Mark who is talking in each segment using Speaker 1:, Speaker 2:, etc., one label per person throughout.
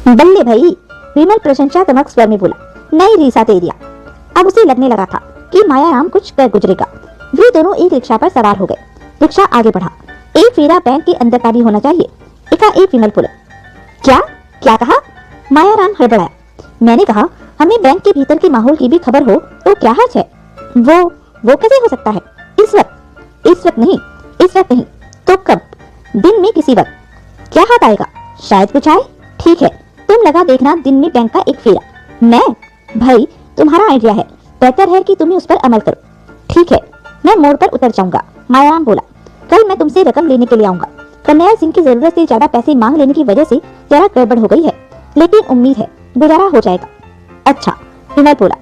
Speaker 1: बल्ले भाई, विमल प्रशंसात्मक स्वर में बोला। नहीं रीसा तेरिया। अब उसे लगने लगा था कि मायाराम कुछ कर गुजरेगा। वे दोनों एक रिक्शा पर सवार हो गए। रिक्शा आगे बढ़ा। एक फेरा बैंक के अंदर का भी होना चाहिए। एकाएक विमल बोला। क्या क्या कहा? मायाराम हड़बड़ाया। मैंने कहा हमें बैंक के भीतर के माहौल की भी खबर हो तो क्या हर्ज है? वो कैसे हो सकता है? इस वक्त नहीं। तो कब? दिन में किसी वक्त। क्या हाथ आएगा? शायद कुछ आए। ठीक है, तुम लगा देखना दिन में बैंक का एक फेरा। मैं? भाई तुम्हारा आइडिया है, बेहतर है कि तुम्हें उस पर अमल करो। ठीक है, मैं मोड़ पर उतर जाऊंगा। मायाराम बोला। कल मैं तुमसे रकम लेने के लिए आऊंगा। कन्हैया सिंह की जरूरत से ज्यादा पैसे मांग लेने की वजह से जरा गड़बड़ हो गई है, लेकिन उम्मीद है गुजारा हो जाएगा। अच्छा, विमल बोला।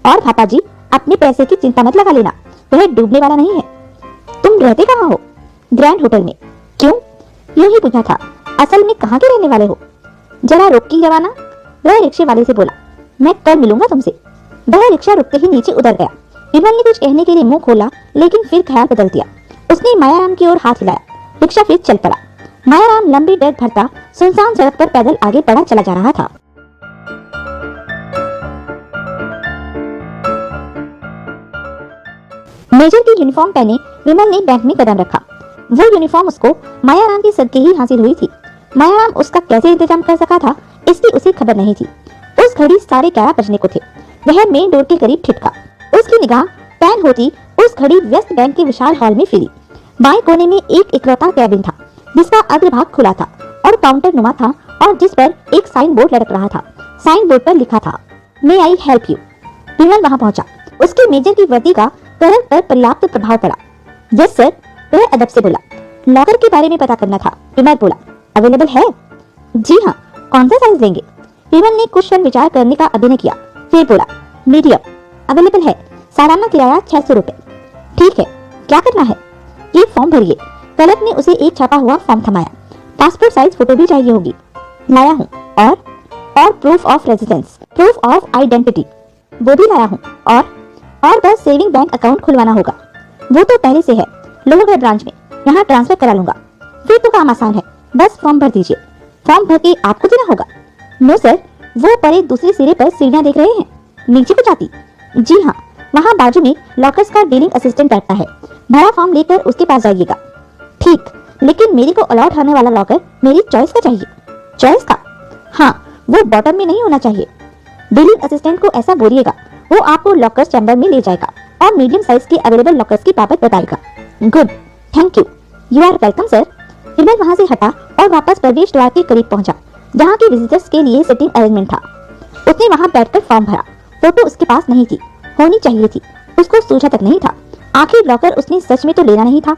Speaker 1: और पापा जी, अपने पैसे की चिंता मत लगा लेना, वह डूबने वाला नहीं है। तुम रहते कहाँ हो? ग्रैंड होटल में। क्यों? यूं ही पूछा था। असल में कहाँ के रहने वाले हो? जरा रोक की जवाना, वह रिक्शे वाले से बोला। मैं कल मिलूंगा तुमसे। वह रिक्शा रुकते ही नीचे उतर गया। विमल ने कुछ कहने के लिए मुंह खोला, लेकिन फिर ख्याल बदल दिया। उसने मायाराम की ओर हाथ हिलाया। रिक्शा फिर चल पड़ा। मायाराम लंबी डग भरता सुनसान सड़क पर पैदल आगे बढ़ा चला जा रहा था। मेजर की यूनिफॉर्म पहने विमल ने बैंक में कदम रखा। वो यूनिफॉर्म उसको मायाराम की सदके ही हासिल हुई थी। मायाराम उसका कैसे इंतजाम कर सका था, इसकी उसे खबर नहीं थी। उस घड़ी 11:30 बजने को थे। वह मेन डोर के करीब ठिठका। उसकी निगाह पैन होती उस घड़ी व्यस्त बैंक के विशाल हॉल में फिरी। बाएं कोने में एक इकलौता कैबिन था, जिसका अग्रभाग खुला था और काउंटर नुमा था, और जिस पर एक साइन बोर्ड लटक रहा था। साइन बोर्ड पर लिखा था, मे आई हेल्प यू। विमल वहां पहुंचा। उसके मेजर की वर्दी का कलर पर पर्याप्त प्रभाव पड़ा। यस सर, वह अदब से बोला। लॉकर के बारे में पता करना था। विमल बोला। अवेलेबल है? जी हाँ, कौन सा साइज लेंगे? विमल ने कुछ क्षण विचार करने का अभिनय किया, फिर बोला। मीडियम अवेलेबल है, सालाना किराया 600 रुपए। ठीक है, क्या करना है? ये फॉर्म भरिए। कलर ने उसे एक छपा हुआ फॉर्म थमाया। पासपोर्ट साइज फोटो भी चाहिए होगी। लाया हूँ। और proof of residence, proof of identity, वो भी लाया हूँ। और बस सेविंग बैंक अकाउंट खुलवाना होगा। वो तो पहले से है, लोहगढ़ ब्रांच में, यहाँ ट्रांसफर करा लूंगा। फिर तो काम आसान है, बस फॉर्म भर दीजिए। फॉर्म भर के आपको देना होगा? नो सर, वो परे दूसरे सिरे पर सीढ़ियाँ देख रहे हैं, नीचे को जाती। जी हाँ, वहाँ बाजू में लॉकर्स का डीलिंग असिस्टेंट बैठता है। भरा फॉर्म लेकर उसके पास जाइएगा। ठीक, लेकिन मेरे को अलॉट होने वाला लॉकर मेरी चॉइस का चाहिए। चॉइस का? हाँ, वो बॉटम में नहीं होना चाहिए। डीलिंग असिस्टेंट को ऐसा बोलिएगा, वो आपको लॉकर्स चैम्बर में ले जाएगा और मीडियम साइज के अवेलेबल लॉकर्स की बाबत बताएगा। Good, thank you. You are welcome sir. Vimal वहां से हटा और वापस प्रवेश द्वार के करीब पहुंचा, जहां की विजिटर्स के लिए सिटिंग अरेंजमेंट था। उसने वहां बैठकर फॉर्म भरा। फोटो उसके पास नहीं थी, होनी चाहिए थी, उसको सूझा तक नहीं था। आखिर लॉकर उसने सच में तो लेना नहीं था।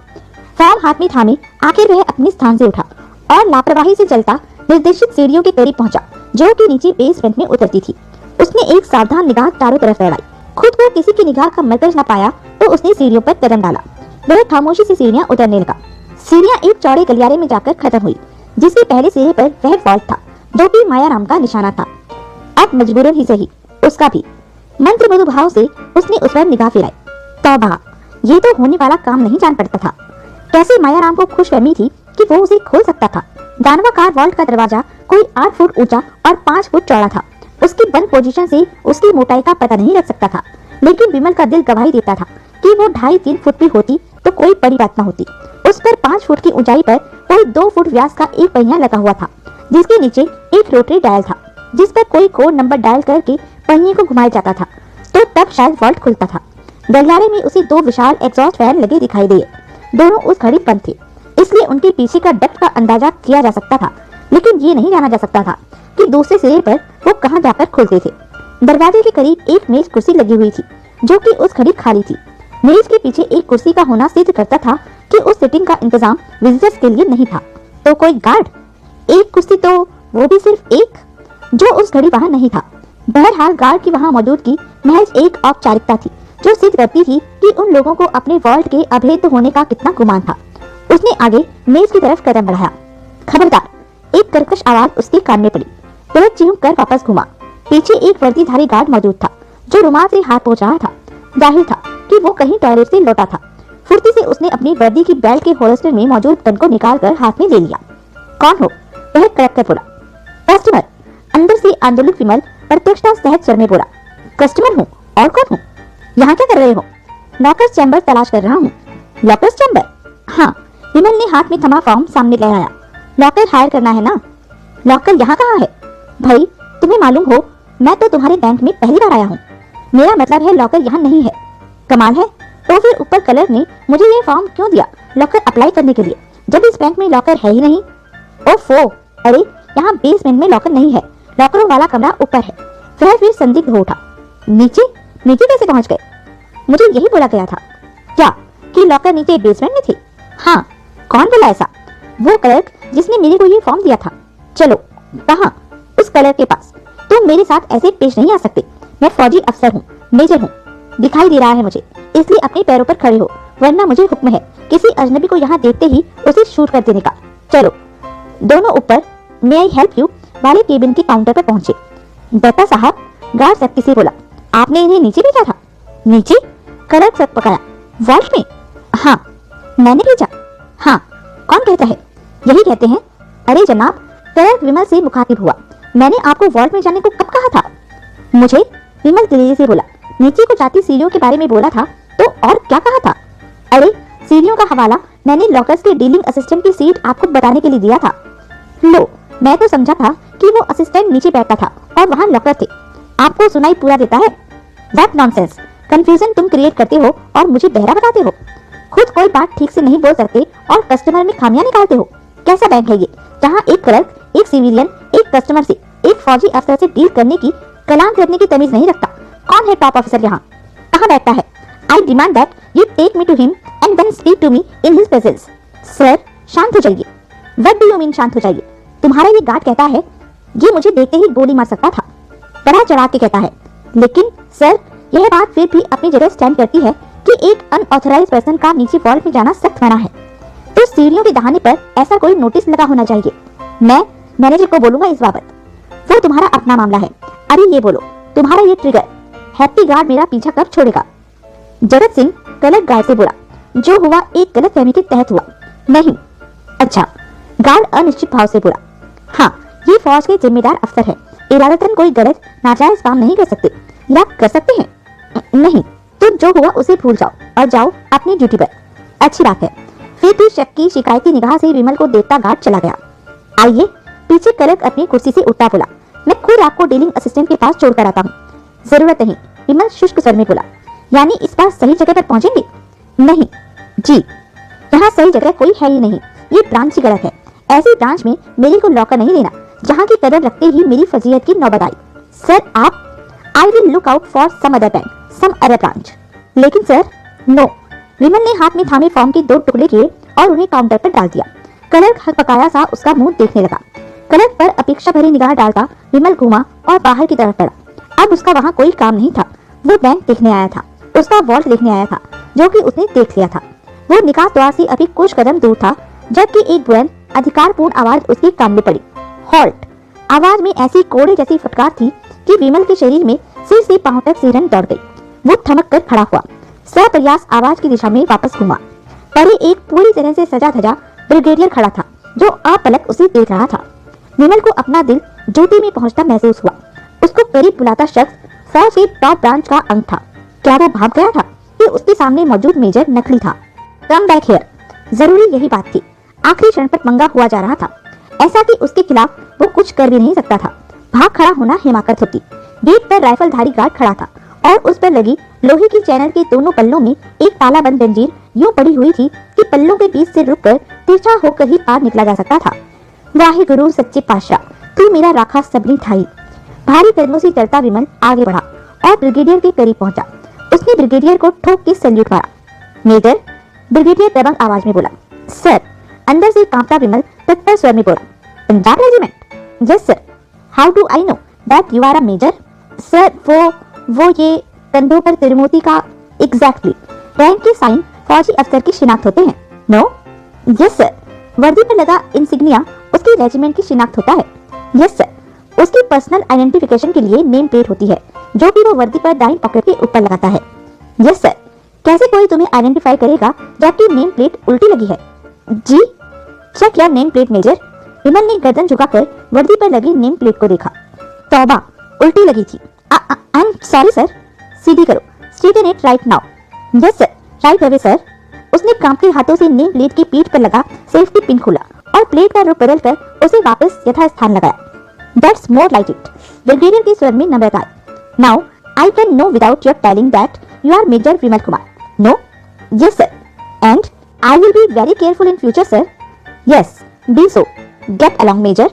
Speaker 1: फॉर्म हाथ में थामे आखिर वह अपने स्थान से उठा और लापरवाही से चलता निर्देशित सीढ़ियों के करीब पहुंचा, जो कि नीचे बेसमेंट में उतरती थी। उसने एक सावधान निगाह चारों तरफ लड़ाई। खुद को किसी की निगाह का मरकज न पाया तो उसने सीढ़ियों पर कदम डाला। वह खामोशी से सीढ़ियां उतरने लगा। सीढ़ियां एक चौड़े गलियारे में जाकर खत्म हुई, जिसके पहले सिरे पर वह वॉल्ट था, जो कि मायाराम का निशाना था। अब मजबूरन ही सही, उसका भी। मंत्र मधु भाव से उसने उस पर निगाह फिराई। तौबा, ये तो होने वाला काम नहीं जान पड़ता था। कैसे मायाराम को खुशफहमी थी कि वो उसे खोल सकता था। दानवाकार वॉल्ट का दरवाजा कोई 8 फुट ऊंचा और 5 फुट चौड़ा था। उसकी बंद पोजीशन से उसकी मोटाई का पता नहीं लग सकता था, लेकिन विमल का दिल गवाही देता था कि वो 2.5-3 फुट भी होती तो कोई बड़ी बात न होती। उस पर 5 फुट की ऊंचाई पर कोई 2 फुट व्यास का एक पहिया लगा हुआ था, जिसके नीचे एक रोटरी डायल था, जिस पर कोई कोड नंबर डायल करके पहिए को घुमाया जाता था, तो तब शायद वॉल्ट खुलता था। गलियारे में उसे 2 विशाल एग्जॉस्ट फैन लगे दिखाई दिए। दोनों उस घड़ी बंद थे, इसलिए उनके पीछे का डेप्थ का अंदाजा किया जा सकता था, लेकिन ये नहीं जाना जा सकता था कि दूसरे सिरे पर वो कहां जाकर खुलते थे। दरवाजे के करीब एक मेज कुर्सी लगी हुई थी, जो कि उस घड़ी खाली थी। मेज के पीछे एक कुर्सी का होना सिद्ध करता था कि उस सिटिंग का इंतजाम विजिटर्स के लिए नहीं था। तो कोई गार्ड? एक कुर्सी, तो वो भी सिर्फ एक, जो उस घड़ी वहां नहीं था। बहरहाल गार्ड की वहां मौजूदगी महज एक औपचारिकता थी, जो सिद्ध करती थी कि उन लोगों को अपने वॉल्ट के अभेद्य होने का कितना गुमान था। उसने आगे मेज की तरफ कदम बढ़ाया। खबरदार, एक कर्कश आवाज उसके कान में पड़ी। वह चिंघ कर वापस घुमा। पीछे एक वर्दीधारी गार्ड मौजूद था, जो रुमाल से हाथ पोंछ रहा था। जाहिर था कि वो कहीं टॉयलेट से लौटा था। फुर्ती से उसने अपनी वर्दी की बेल्ट के होल्स्टर में मौजूद गन को निकालकर हाथ में ले लिया। कौन हो? वह कड़क कर बोला। कस्टमर। अंदर आंदोलित विमल प्रत्यक्षता सहज स्वर में बोला, कस्टमर हूँ, और कौन हूँ? यहाँ क्या कर रहे हो? लॉकर्स चैम्बर तलाश कर रहा हूँ। Lockers chamber? हाँ। विमल ने हाथ में थमा फॉर्म सामने लहराया। लॉकर हायर करना है ना? लॉकर यहाँ कहाँ है? भाई तुम्हें मालूम हो, मैं तो तुम्हारे बैंक में पहली बार आया हूँ। मेरा मतलब है लॉकर यहाँ नहीं है। कमाल है, तो फिर ऊपर क्लर्क ने मुझे ये फॉर्म क्यों दिया लॉकर अप्लाई करने के लिए, जब इस बैंक में लॉकर है ही नहीं? ओफो, अरे यहाँ बेसमेंट में लॉकर नहीं है, लॉकरों वाला कमरा ऊपर है। फिर संदिग्ध हो उठा, नीचे नीचे कैसे पहुँच गए? मुझे यही बोला गया था। क्या कि लॉकर नीचे बेसमेंट में थी? हाँ। कौन बोला ऐसा? वो क्लर्क जिसने मेरे को ये फॉर्म दिया था। चलो। कहाँ? उस क्लर्क के पास। तुम मेरे साथ ऐसे पेश नहीं आ सकते। मैं फौजी अफसर हूँ, मेजर हूँ। दिखाई दे रहा है मुझे, इसलिए अपने पैरों पर खड़े हो, वरना मुझे हुक्म है किसी अजनबी को यहाँ देखते ही उसे शूट कर देने का। चलो। दोनों ऊपर मे आई हेल्प यू वाले केबिन के काउंटर पर पहुंचे। दत्ता साहब, गार्ड सख्ती से बोला, आपने इन्हें नीचे भेजा था? नीचे? क्लर्क सक पकाया। वॉल्ट में? हाँ। मैंने भेजा? हाँ। कौन कहता है? यही कहते हैं। अरे जनाब, क्लर्क विमल से मुखातिब हुआ, मैंने आपको वॉल्ट में जाने को कब कहा था? मुझे? विमल तेजी से बोला, नीचे को जाती सीढ़ियों के बारे में बोला था तो और क्या कहा था? अरे सीढ़ियों का हवाला मैंने लॉकर्स के डीलिंग असिस्टेंट की सीट आपको बताने के लिए दिया था। लो, मैं तो समझा था कि वो असिस्टेंट नीचे बैठा था और वहाँ लॉकर थे। आपको सुनाई पूरा देता है? That nonsense. कंफ्यूजन तुम क्रिएट करते हो और मुझे बहरा बताते हो। खुद कोई बात ठीक से नहीं बोल सकते और कस्टमर में खामियां निकालते हो। कैसा बैंक है ये, जहाँ एक क्लर्क, एक सिविलियन, एक कस्टमर से, एक फौजी अफसर से डील करने की, कलाम करने की तमीज नहीं रखता? कौन है टॉप ऑफिसर यहाँ? कहाँ बैठता है? I demand that you take me to him and then speak to me in his presence. Sir, शांत हो जाइए। व्हाट डू यू मीन शांत हो जाइए? तुम्हारा ये गार्ड कहता है ये मुझे देखते ही गोली मार सकता था। बड़ा चढ़ा के कहता है। लेकिन सर, यह बात फिर भी अपनी जगह स्टैंड करती है कि एक अनऑथराइज्ड पर्सन का नीचे वॉल्ट में जाना सख्त मना है। तो सीढ़ियों के दहाने पर ऐसा कोई नोटिस लगा होना चाहिए। मैं मैनेजर को बोलूंगा इस बाबत। वो तुम्हारा अपना मामला है। अरे ये बोलो, तुम्हारा ये ट्रिगर, हैप्पी गार्ड मेरा पीछा कब छोड़ेगा? जगत सिंह गलत गार्ड से बोला, जो हुआ एक गलत फहमी के तहत हुआ। नहीं। अच्छा। गार्ड अनिश्चित भाव से बोला, हाँ, ये फौज के जिम्मेदार अफसर है, इरादतन कोई गलत नाजायज काम नहीं कर सकते। या कर सकते हैं? नहीं। तो जो हुआ उसे भूल जाओ और जाओ अपनी ड्यूटी पर। अच्छी बात है। फिर भी शक की शिकायती निगाह से विमल को देखता गार्ड चला गया। आइए। पीछे क्लर्क अपनी कुर्सी से उठा बोला, मैं खुद आपको डीलिंग असिस्टेंट के पास छोड़ कर आता हूँ। जरूरत नहीं, विमल शुष्क स्वर में बोला। यानी इस बार सही जगह पर पहुंचेंगे? नहीं। जी। यहाँ सही जगह कोई है ही नहीं, ये ब्रांच ही गलत है। ऐसी ब्रांच में मेरे को लॉकर नहीं देना जहाँ की कदर रखते ही मेरी फजीयत की नौबत आई। सर आप, I will look out for some other bank, some other branch. लेकिन सर, नो। विमल ने हाथ में थामे फॉर्म के 2 टुकड़े किए और उन्हें काउंटर पर डाल दिया। क्लर्क हकपकाया सा उसका मुंह देखने लगा। क्लर्क पर अपेक्षा भरी निगाह डालता विमल घूमा और बाहर की तरफ बढ़ा। अब उसका वहाँ कोई काम नहीं था। वो बैंक देखने आया था, उसका वॉल्ट देखने आया था, जो कि उसने देख लिया था। वो निकास द्वार से अभी कुछ कदम दूर था जबकि एक बुलंद अधिकारपूर्ण आवाज उसके कान में पड़ी। हॉल्ट। आवाज में ऐसी कोड़े जैसी फटकार थी कि विमल के शरीर में सिर से पांव तक सिरन दौड़ गई। वो थमक कर खड़ा हुआ, सप्रयास आवाज की दिशा में वापस घूमा। परे एक पूरी तरह से सजा धजा ब्रिगेडियर खड़ा था, जो अपलक उसे देख रहा था। विमल को अपना दिल जूती में पहुंचता महसूस हुआ। उसको करीब बुलाता शख्स फौज के टॉप ब्रांच का अंग था। क्या वो भाग गया था कि उसके सामने मौजूद मेजर नकली था? Come back here. जरूरी यही बात थी। आखिरी क्षण पर पंगा हुआ जा रहा था, ऐसा कि उसके खिलाफ वो कुछ कर भी नहीं सकता था। भाग खड़ा होना हिमाकत होती। गेट पर राइफलधारी गार्ड खड़ा था और उस पर लगी लोहे की चैनल के दोनों पल्लों में एक ताला बंद जंजीर यूं पड़ी हुई थी कि पल्लों के बीच से रुककर तिरछा होकर ही पार निकला जा सकता था। वाहे गुरु सच्चे पातशाह, तू मेरा राखा सबरी थाई। भारी कदमों से चलता विमल आगे बढ़ा और ब्रिगेडियर के करीब पहुंचा। उसने ब्रिगेडियर को ठोक के सैल्यूट मारा। मेजर, ब्रिगेडियर दबंग आवाज में बोला। सर, अंदर से कांपता विमल तत्पर स्वर में बोला। Punjab regiment? Yes sir. How do I know that you are a major? Sir, वो ये कंधों पर तिरमोती का एग्जैक्टली रैंक के साइन फौजी अफसर की शिनाख्त होते हैं। नो? Yes sir. वर्दी पर लगा इंसिग्निया उसकी रेजिमेंट की शिनाख्त होता है। Yes sir. उसकी पर्सनल आइडेंटिफिकेशन के लिए नेम प्लेट होती है, जो कि वो वर्दी पर दाईं पॉकेट के ऊपर लगाता है। Yes sir. कैसे कोई तुम्हें आइडेंटिफाई करेगा जबकि नेम प्लेट उल्टी लगी है? जी। Check your name plate major. Vimal ने गर्दन झुकाकर वर्दी पर लगी नेम प्लेट को देखा। तौबा, उल्टी लगी थी। I am sorry sir. सीधी करो, straighten it right now. Yes sir, right away sir. उसने कांपते हाथों से नेम प्लेट की पीठ पर लगा सेफ्टी पिन खोला और प्लेट का रुख बदलकर उसे वापस यथास्थान लगाया। That's more like it, brigadier के स्वर में नम्रता आई। Now I can know without your telling that you are major Vimal Kumar. No? Yes sir, and I will be very careful in future sir. Yes, be so. Get along major.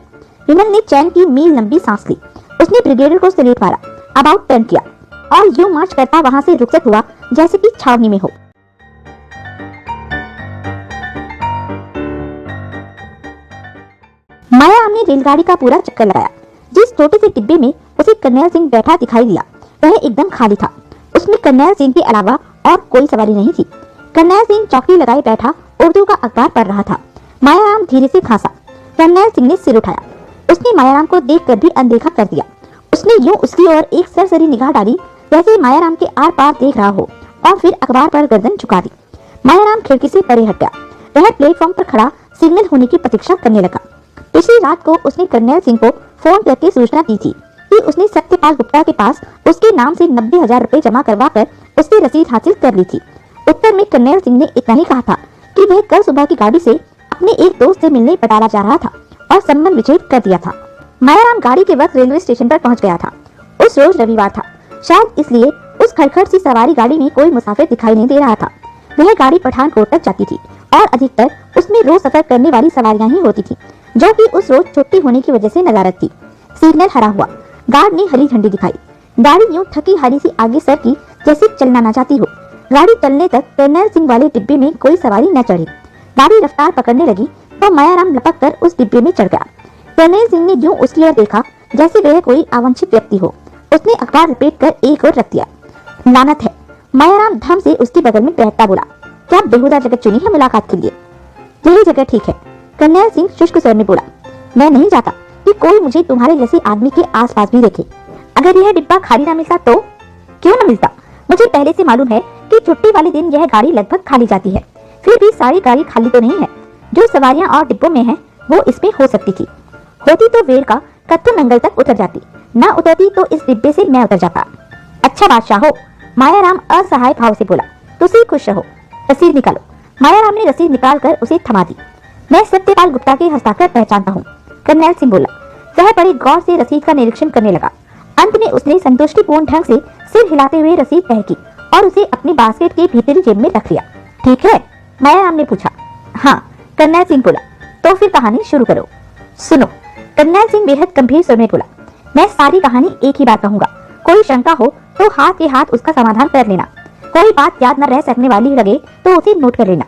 Speaker 1: Vimal ने चैन की मील लंबी सांस ली। उसने ब्रिगेडियर को सैल्यूट मारा, about turn किया और यूं मार्च करता वहां से रुखसत हुआ जैसे कि छावनी में हो। मायाराम ने रेलगाड़ी का पूरा चक्कर लगाया। जिस छोटे से डिब्बे में उसे कर्नैल सिंह बैठा दिखाई दिया वह एकदम खाली था। उसमें कर्नैल सिंह के अलावा और कोई सवारी नहीं थी। कर्नैल सिंह चौकी लगाए बैठा उर्दू का अखबार पढ़ रहा था। मायाराम धीरे से खांसा। कर्नैल सिंह ने सिर उठाया। उसने मायाराम को देखकर भी अनदेखा कर दिया। उसने यूं उसकी ओर एक सरसरी निगाह डाली जैसे मायाराम के आर पार देख रहा हो और फिर अखबार पर गर्दन झुका दी। मायाराम खिड़की से परे हट गया। वह प्लेटफॉर्म पर खड़ा सिग्नल होने की प्रतीक्षा करने लगा। पिछली रात को उसने कर्नैल सिंह को फोन करके सूचना दी थी कि उसने सत्यपाल गुप्ता के पास उसके नाम से 90,000 रुपए जमा करवा कर उससे रसीद हासिल कर ली थी। उत्तर में कर्नैल सिंह ने इतना ही कहा था कि वह कल सुबह की गाड़ी से अपने एक दोस्त से मिलने बटाला जा रहा था और संबंध विच्छेद कर दिया था। मायाराम गाड़ी के वक्त रेलवे स्टेशन पर पहुंच गया था। उस रोज रविवार था, शायद इसलिए उस खड़खड़ सी सवारी गाड़ी में कोई मुसाफिर दिखाई नहीं दे रहा था। वह गाड़ी पठानकोट तक जाती थी और अधिकतर उसमें रोज सफर करने वाली सवारियां ही होती थी, जो कि उस रोज छुट्टी होने की वजह से नदारद थी। सिग्नल हरा हुआ। गार्ड ने हरी झंडी दिखाई। गाड़ी यूं थकी हारी सी आगे सर की जैसे चलना न चाहती हो। गाड़ी चलने तक कर्नैल सिंह वाले डिब्बे में कोई सवारी न चढ़ी। गाड़ी रफ्तार पकड़ने लगी तो मायाराम लपक कर उस डिब्बे में चढ़ गया। कर्नैल सिंह ने यूं उसकी ओर देखा जैसे वह कोई अवांछित व्यक्ति हो। उसने अखबार लपेट कर एक ओर रख दिया। लानत है, मायाराम धम से उसके बगल में बैठता बोला। क्या बेहुदा जगह चुनी है मुलाकात के लिए? यही जगह ठीक है, कर्नैल सिंह शुष्क स्वर में बोला। मैं नहीं चाहता कि कोई मुझे तुम्हारे जैसे आदमी के आसपास भी देखे। अगर यह डिब्बा खाली ना मिलता तो? क्यों ना मिलता? मुझे पहले से मालूम है कि छुट्टी वाले दिन यह गाड़ी लगभग खाली जाती है। फिर भी सारी गाड़ी खाली तो नहीं है। जो सवारियां और डिब्बों में हैं, वो इसमें हो सकती थी। होती तो वेर का कत्थु नंगल तक उतर जाती, ना उतरती तो इस डिब्बे से मैं उतर जाता। अच्छा बादशाह हो, मायाराम असहाय भाव से बोला। तुसी खुश रहो। रसीद निकालो। मायाराम ने रसीद निकाल कर उसे थमा दी। मैं सत्यपाल गुप्ता के हस्ताक्षर पहचानता हूँ, कर्नैल सिंह बोला। वह बड़े गौर से रसीद का निरीक्षण करने लगा। अंत में उसने संतुष्टिपूर्ण ढंग से सिर हिलाते हुए रसीद तय की और उसे अपनी बास्केट के भीतरी जेब में रख लिया। ठीक है? मायाराम ने पूछा। हाँ, कर्नैल सिंह बोला। तो फिर कहानी शुरू करो। सुनो, कर्नैल सिंह बेहद गंभीर स्वर में बोला। मैं सारी कहानी एक ही बार कहूंगा। कोई शंका हो तो हाथ के हाथ उसका समाधान कर लेना। कोई बात याद न रह सकने वाली लगे तो उसे नोट कर लेना।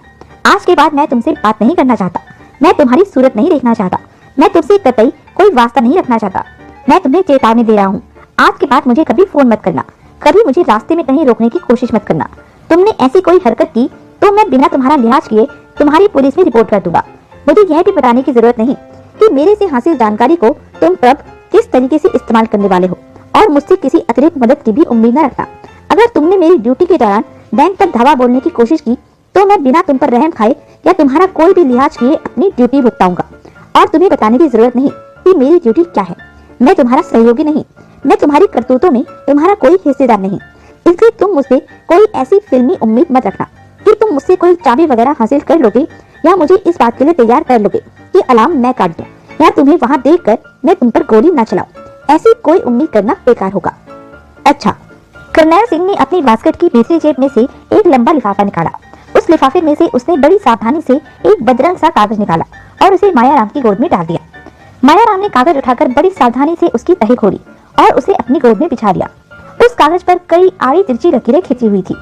Speaker 1: आज के बाद मैं तुमसे बात नहीं करना चाहता। मैं तुम्हारी सूरत नहीं देखना चाहता। मैं तुमसे कतई कोई वास्ता नहीं रखना चाहता। मैं तुम्हें चेतावनी दे रहा हूँ। आज के बाद मुझे कभी फोन मत करना। कभी मुझे रास्ते में कहीं रोकने की कोशिश मत करना। तुमने ऐसी कोई हरकत की तो मैं बिना तुम्हारा लिहाज किए तुम्हारी पुलिस में रिपोर्ट कर दूंगा। मुझे यह भी बताने की जरूरत नहीं कि मेरे से हासिल जानकारी को तुम कब किस तरीके से इस्तेमाल करने वाले हो और मुझसे किसी अतिरिक्त मदद की भी उम्मीद न रखना। अगर तुमने मेरी ड्यूटी के दौरान बैंक तक धावा बोलने की कोशिश की तो मैं बिना तुम पर रहम खाए या तुम्हारा कोई भी लिहाज किए अपनी ड्यूटी भुगताऊंगा। और तुम्हें बताने की जरूरत नहीं कि मेरी ड्यूटी क्या है। मैं तुम्हारा सहयोगी नहीं। मैं तुम्हारी करतूतों में तुम्हारा कोई हिस्सेदार नहीं। इसलिए तुम मुझसे कोई ऐसी फिल्मी उम्मीद मत रखना कि तुम मुझसे कोई चाबी वगैरह हासिल कर लोगे या मुझे इस बात के लिए तैयार कर लोगे कि अलार्म मैं काट दूं या तुम्हें वहां देखकर मैं तुम पर गोली न चलाऊं। ऐसी कोई उम्मीद करना बेकार होगा। अच्छा। कर्नैल सिंह ने अपनी बास्केट की भीतरी जेब में से एक लंबा लिफाफा निकाला। उस लिफाफे में से उसने बड़ी सावधानी से एक बदरंग सा कागज निकाला और उसे मायाराम की गोद में डाल दिया। मायाराम ने कागज उठाकर बड़ी सावधानी से उसकी तह खोली और उसे अपनी गोद में बिछा दिया। उस कागज पर कई आड़ी तिरछी लकीरें खिंची हुई थी।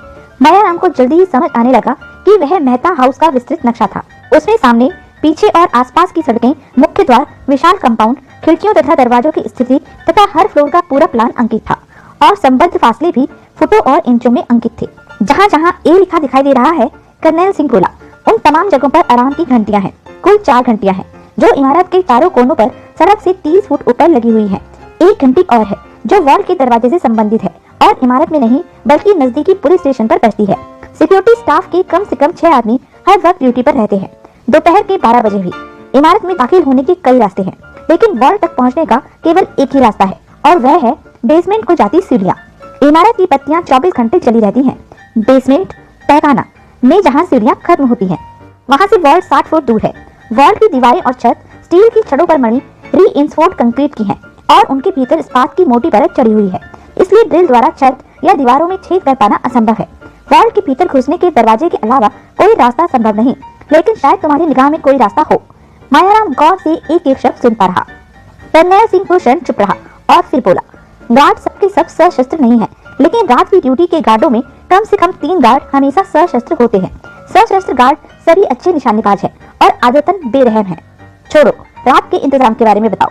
Speaker 1: मायाराम को जल्दी ही समझ आने लगा कि वह मेहता हाउस का विस्तृत नक्शा था। उसमें सामने, पीछे और आसपास की सड़कें, मुख्य द्वार, विशाल कंपाउंड, खिड़कियों तथा दरवाजों की स्थिति तथा हर फ्लोर का पूरा प्लान अंकित था और संबद्ध फासले भी फुटों और इंचों में अंकित थे। जहाँ जहाँ ए लिखा दिखाई दे रहा है, कर्नैल सिंह बोला, उन तमाम जगहों पर आराम की घंटियां हैं। कुल 4 घंटियां हैं जो इमारत के चारों कोनों पर सड़क से 30 फुट ऊपर लगी हुई है। एक घंटी और है जो वॉल के दरवाजे से संबंधित है और इमारत में नहीं बल्कि नजदीकी पुलिस स्टेशन पर बजती है। सिक्योरिटी स्टाफ के कम से कम 6 आदमी हर वक्त ड्यूटी पर रहते हैं। दोपहर के 12 बजे भी। इमारत में दाखिल होने के कई रास्ते हैं, लेकिन वॉल तक पहुंचने का केवल एक ही रास्ता है और वह है बेसमेंट को जाती सीढ़ियां। इमारत की बत्तियां 24 घंटे चली रहती हैं। बेसमेंट तहखाना में जहां सीढ़ियां खत्म होती हैं, वहां से वॉल्ट 60 फुट दूर है। वॉल्ट की दीवारें और छत स्टील की छड़ों पर मढ़ी रीइंफोर्स्ड कंक्रीट की हैं और उनके भीतर इस्पात की मोटी परत चढ़ी हुई है, इसलिए ड्रिल द्वारा छत या दीवारों में छेद कर पाना असंभव है। वॉल्ट के भीतर घुसने के दरवाजे के अलावा कोई रास्ता संभव नहीं, लेकिन शायद तुम्हारी निगाह में कोई रास्ता हो। मायाराम गौर से एक एक शब्द सुनता रहा। करनैल सिंह भूषण चुप रहा और फिर बोला, गार्ड सबके सब सशस्त्र नहीं है, लेकिन रात की ड्यूटी के गार्डों में कम से कम 3 गार्ड हमेशा सशस्त्र होते हैं। सशस्त्र गार्ड सभी अच्छे निशानेबाज हैं और आदतन बेरहम हैं। छोड़ो, रात के इंतजाम के बारे में बताओ।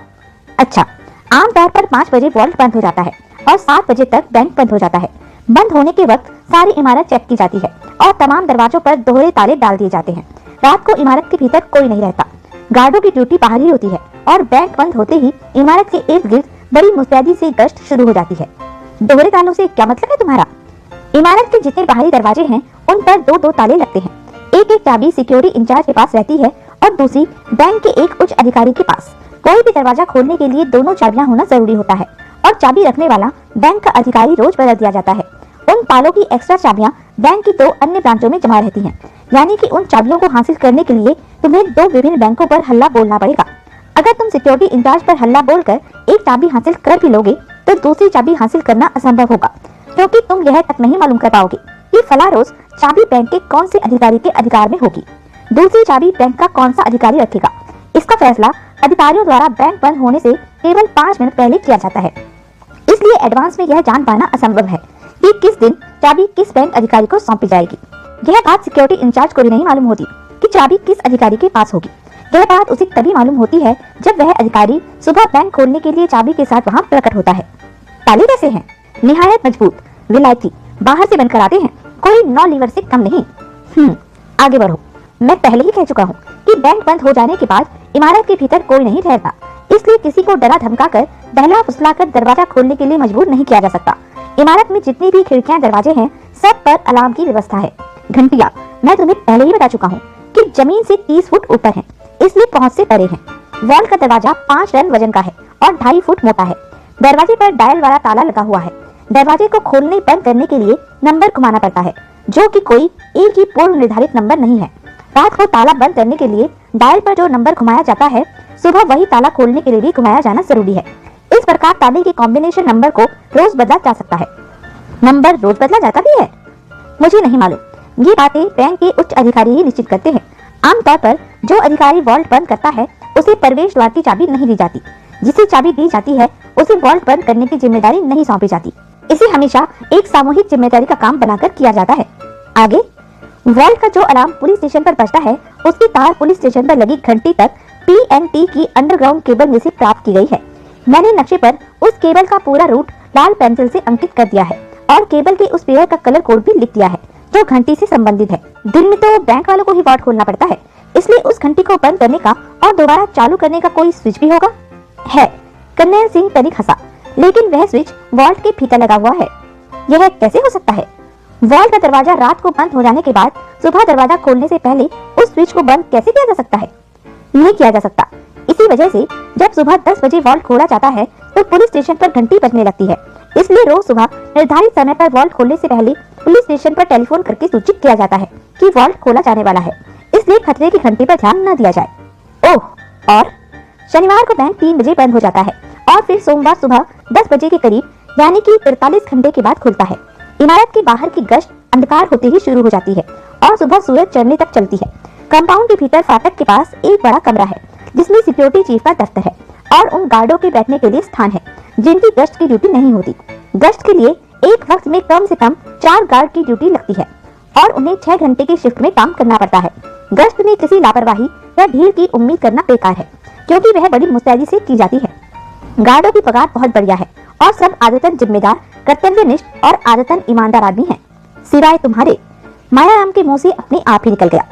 Speaker 1: अच्छा, आमतौर पर 5 बजे वॉल्ट बंद हो जाता है और 7 बजे तक बैंक बंद हो जाता है। बंद होने के वक्त सारी इमारत चेक की जाती है और तमाम दरवाजों पर दोहरे ताले डाल दिए जाते हैं। रात को इमारत के भीतर कोई नहीं रहता। गार्डों की ड्यूटी बाहर ही होती है और बैंक बंद होते ही इमारत के इर्द गिर्द बड़ी मुस्तैदी से गश्त शुरू हो जाती है। दोहरे तालों से क्या मतलब है तुम्हारा? इमारत के जितने बाहरी दरवाजे हैं उन पर 2-2 ताले लगते हैं। एक एक चाबी सिक्योरिटी इंचार्ज के पास रहती है और दूसरी बैंक के एक उच्च अधिकारी के पास। कोई भी दरवाजा खोलने के लिए दोनों चाबियां होना जरूरी होता है और चाबी रखने वाला बैंक का अधिकारी रोज बदल दिया जाता है। उन तालों की एक्स्ट्रा चाबियां बैंक की 2 अन्य ब्रांचों में जमा रहती हैं, यानी कि उन चाबियों को हासिल करने के लिए तुम्हें 2 विभिन्न बैंकों पर हल्ला बोलना पड़ेगा। अगर तुम सिक्योरिटी इंचार्ज पर हल्ला बोलकर एक चाबी हासिल कर भी लोगे तो दूसरी चाबी हासिल करना असंभव होगा, क्योंकि तुम यह तक नहीं मालूम कर पाओगे कि फला रोज चाबी बैंक के कौन से अधिकारी के अधिकार में होगी। दूसरी चाबी बैंक का कौन सा अधिकारी रखेगा, इसका फैसला अधिकारियों द्वारा बैंक बंद होने से केवल 5 मिनट पहले किया जाता है। इसलिए एडवांस में यह जान पाना असंभव है कि किस दिन चाबी किस बैंक अधिकारी को सौंपी जाएगी। यह बात सिक्योरिटी इंचार्ज को भी नहीं मालूम होती कि चाबी किस अधिकारी के पास होगी। यह बात उसे तभी मालूम होती है जब वह अधिकारी सुबह बैंक खोलने के लिए चाबी के साथ वहां प्रकट होता है। ताले कैसे हैं? निहायत मजबूत, विलायती, बाहर से बनकर आते हैं, कोई 9 लीवर से कम नहीं। आगे बढ़ो। मैं पहले ही कह चुका हूँ कि बैंक बंद हो जाने के बाद इमारत के भीतर कोई नहीं ठहरता, इसलिए किसी को डरा धमकाकर बहला फुसलाकर दरवाजा खोलने के लिए मजबूर नहीं किया जा सकता। इमारत में जितनी भी खिड़कियां दरवाजे हैं सब पर अलार्म की व्यवस्था है। घंटियां मैं तुम्हें पहले ही बता चुका हूँ कि जमीन से 30 फुट ऊपर है, इसलिए पहुंच से परे है। वॉल का दरवाजा 5 टन वजन का है और 2.5 फुट मोटा है। दरवाजे पर डायल वाला ताला लगा हुआ है। दरवाजे को खोलने बंद करने के लिए नंबर घुमाना पड़ता है, जो कि कोई एक ही पूर्व निर्धारित नंबर नहीं है। रात को ताला बंद करने के लिए डायल पर जो नंबर घुमाया जाता है, सुबह वही ताला खोलने के लिए भी घुमाया जाना जरूरी है। इस प्रकार ताले के कॉम्बिनेशन नंबर को रोज बदला जा सकता है। नंबर रोज बदला जाता भी है? मुझे नहीं मालूम, ये बातें बैंक के उच्च अधिकारी ही निश्चित करते हैं। आमतौर पर जो अधिकारी वॉल्ट बंद करता है उसे प्रवेश द्वार की चाबी नहीं दी जाती। जिसे चाबी दी जाती है उसे वॉल्ट बंद करने की जिम्मेदारी नहीं सौंपी जाती। इसे हमेशा एक सामूहिक जिम्मेदारी का काम बनाकर किया जाता है। आगे, वॉल्ट का जो अलार्म पुलिस स्टेशन पर बजता है उसकी तार पुलिस स्टेशन पर लगी घंटी तक TNT की अंडरग्राउंड केबल में से प्राप्त की गई है। मैंने नक्शे पर उस केबल का पूरा रूट लाल पेंसिल से अंकित कर दिया है और केबल के उस पेयर का कलर कोड भी लिख दिया है जो घंटी से संबंधित है। दिन में तो बैंक वालों को ही वॉल्ट खोलना पड़ता है, इसलिए उस घंटी को बंद करने का और दोबारा चालू करने का कोई स्विच भी होगा? है। कर्नैल सिंह तनिक हंसा, लेकिन वह स्विच वॉल्ट के भीतर लगा हुआ है। यह कैसे हो सकता है? वॉल्ट का दरवाजा रात को बंद हो जाने के बाद सुबह दरवाजा खोलने से पहले उस स्विच को बंद कैसे किया जा सकता है? नहीं किया जा सकता। इसी वजह से जब सुबह 10 बजे वॉल्ट खोला जाता है तो पुलिस स्टेशन पर घंटी बजने लगती है। इसलिए रोज सुबह निर्धारित समय पर वॉल्ट खोलने से पहले पुलिस स्टेशन पर टेलीफोन करके सूचित किया जाता है कि वॉल्ट खोला जाने वाला है, इसलिए खतरे की घंटी पर ध्यान न दिया जाए। ओह, और शनिवार को बैंक 3 बजे बंद हो जाता है और फिर सोमवार सुबह 10 बजे के करीब, यानी कि 43 घंटे के बाद खुलता है। इमारत के बाहर की गश्त अंधकार होते ही शुरू हो जाती है और सुबह सूरज चढ़ने तक चलती है। कंपाउंड के भीतर फाटक के पास एक बड़ा कमरा है जिसमें सिक्योरिटी चीफ का दफ्तर है और उन गार्डों के बैठने के लिए स्थान है जिनकी गश्त की ड्यूटी नहीं होती। गश्त के लिए एक वक्त में कम से कम 4 गार्ड की ड्यूटी लगती है और उन्हें 6 घंटे की शिफ्ट में काम करना पड़ता है। गश्त में किसी लापरवाही या ढील की उम्मीद करना बेकार है, क्योंकि वह बड़ी मुस्तैदी से की जाती है। गार्डों की पगार बहुत बढ़िया है और सब आदतन जिम्मेदार, कर्तव्यनिष्ठ और आदतन ईमानदार आदमी हैं, सिवाय तुम्हारे। मायाराम के मुंह से अपने आप ही निकल गया।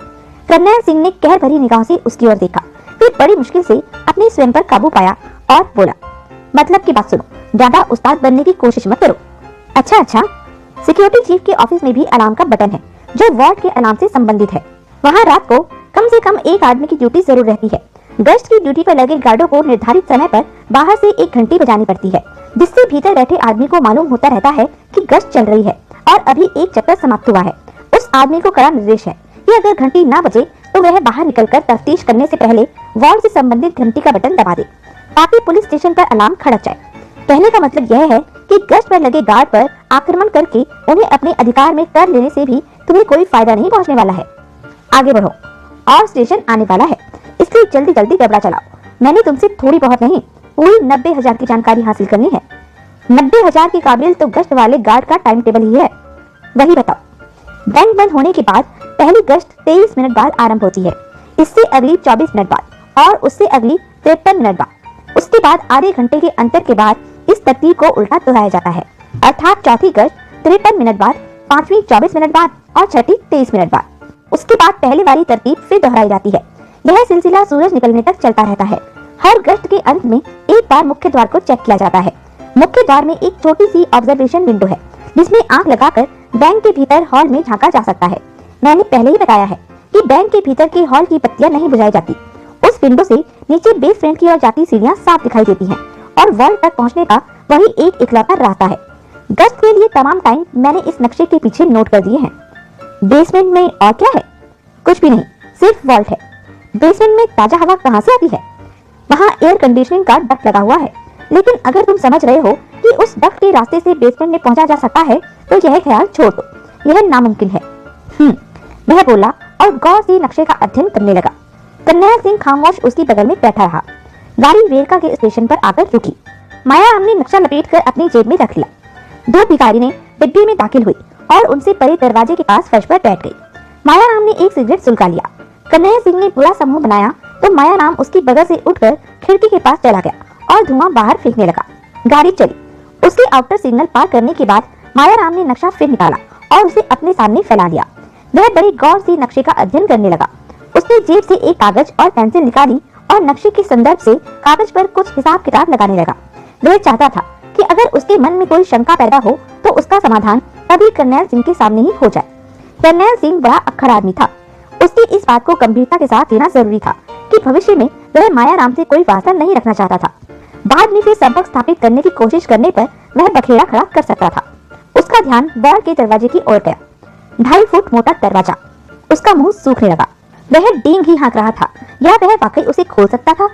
Speaker 1: कर्नैल सिंह ने कहर भरी निगाह से उसकी ओर देखा, फिर बड़ी मुश्किल से अपने स्वयं पर काबू पाया और बोला, मतलब की बात सुनो, ज्यादा उस्ताद बनने की कोशिश मत करो। अच्छा, सिक्योरिटी चीफ के ऑफिस में भी अलार्म का बटन है जो वॉल्ट के अलार्म से संबंधित है। वहाँ रात को कम से कम एक आदमी की ड्यूटी जरूर रहती है। गश्त की ड्यूटी पर लगे गार्डों को निर्धारित समय पर बाहर से एक घंटी बजानी पड़ती है, जिससे भीतर बैठे आदमी को मालूम होता रहता है कि गश्त चल रही है और अभी एक चक्कर समाप्त हुआ है। उस आदमी को कड़ा निर्देश है कि अगर घंटी ना बजे तो वह बाहर निकलकर तफ्तीश करने से पहले वार्ड से संबंधित घंटी का बटन दबा दे, ताकि पुलिस स्टेशन पर अलार्म खड़क जाए। कहने का मतलब यह है कि गश्त पर लगे गार्ड पर आक्रमण करके उन्हें अपने अधिकार में कर लेने से भी तुम्हें कोई फायदा नहीं पहुंचने वाला है। आगे बढ़ो, और स्टेशन आने वाला है, इसलिए जल्दी जल्दी गबड़ा चलाओ। मैंने तुमसे थोड़ी बहुत नहीं, पूरी 90,000 की जानकारी हासिल करनी है। 90,000 के काबिल तो गश्त वाले गार्ड का टाइम टेबल ही है, वही बताओ। बैंक बंद होने के बाद पहली गश्त 23 मिनट बाद आरंभ होती है, इससे अगली 24 मिनट बाद और उससे अगली 53 मिनट बाद। उसके बाद आधे घंटे के अंतर के बाद इस तरतीब को उल्टा दोहराया जाता है, अर्थात चौथी गश्त 53 मिनट बाद, पांचवी 24 मिनट बाद और छठी 23 मिनट बाद। उसके बाद पहले वाली तरतीब फिर दोहराई जाती है। यह सिलसिला सूरज निकलने तक चलता रहता है। हर गश्त के अंत में एक बार मुख्य द्वार को चेक किया जाता है। मुख्य द्वार में एक छोटी सी ऑब्जर्वेशन विंडो है, जिसमें आंख लगाकर बैंक के भीतर हॉल में झांका जा सकता है। मैंने पहले ही बताया है कि बैंक के भीतर के हॉल की बत्तियां नहीं बुझाई जाती। उस विंडो से नीचे बेसमेंट की ओर जाती सीढ़ियां साफ दिखाई देती हैं और वॉल तक पहुंचने का वही एक इकलौता रास्ता है। गश्त के लिए तमाम टाइम मैंने इस नक्शे के पीछे नोट कर दिए हैं। बेसमेंट में और क्या है? कुछ भी नहीं, सिर्फ वॉल्ट है। बेसमेंट में ताजा हवा कहाँ से आती है? वहाँ एयर कंडीशनिंग का डक्ट लगा हुआ है, लेकिन अगर तुम समझ रहे हो कि उस डक्ट के रास्ते से बेसमेंट में पहुंचा जा सकता है तो यह ख्याल छोड़ दो, यह नामुमकिन है। वह बोला और गौर से नक्शे का अध्ययन करने लगा। कन्हैया सिंह खामोश उसकी बगल में बैठा रहा। गाड़ी वेरका के स्टेशन पर आकर रुकी। मायाराम ने नक्शा लपेटकर अपनी जेब में रख लिया। दो भिखारी ने डिब्बे में दाखिल हुई और उनसे परे दरवाजे के पास फर्श पर बैठ गई। मायाराम ने एक सिगरेट सुलगा लिया। कन्हैया सिंह ने पूरा समूह बनाया तो मायाराम उसकी बगल से उठकर खिड़की के पास चला गया और धुआं बाहर फेंकने लगा। गाड़ी चली। उसके आउटर सिग्नल पार करने के बाद मायाराम ने नक्शा फिर निकाला और उसे अपने सामने फैला दिया। वह बड़े गौर से नक्शे का अध्ययन करने लगा। उसने जेब से एक कागज और पेंसिल निकाली और नक्शे के संदर्भ से कागज पर कुछ हिसाब किताब लगाने लगा। वह चाहता था कि अगर उसके मन में कोई शंका पैदा हो तो उसका समाधान तभी कर्नैल सिंह के सामने ही हो जाए। कर्नैल सिंह बड़ा अक्खड़ आदमी था। उसकी इस बात को गंभीरता के साथ लेना जरूरी था कि भविष्य में वह मायाराम से कोई वास्ता नहीं रखना चाहता था। बाद में फिर संपर्क स्थापित करने की कोशिश करने पर वह बखेड़ा खड़ा कर सकता था। उसका ध्यान वॉल के दरवाजे की ओर गया। 2.5 फुट मोटा दरवाजा। उसका मुंह सूखने लगा। वह डींग ही हाँक रहा था या वह वाकई उसे खोल सकता था?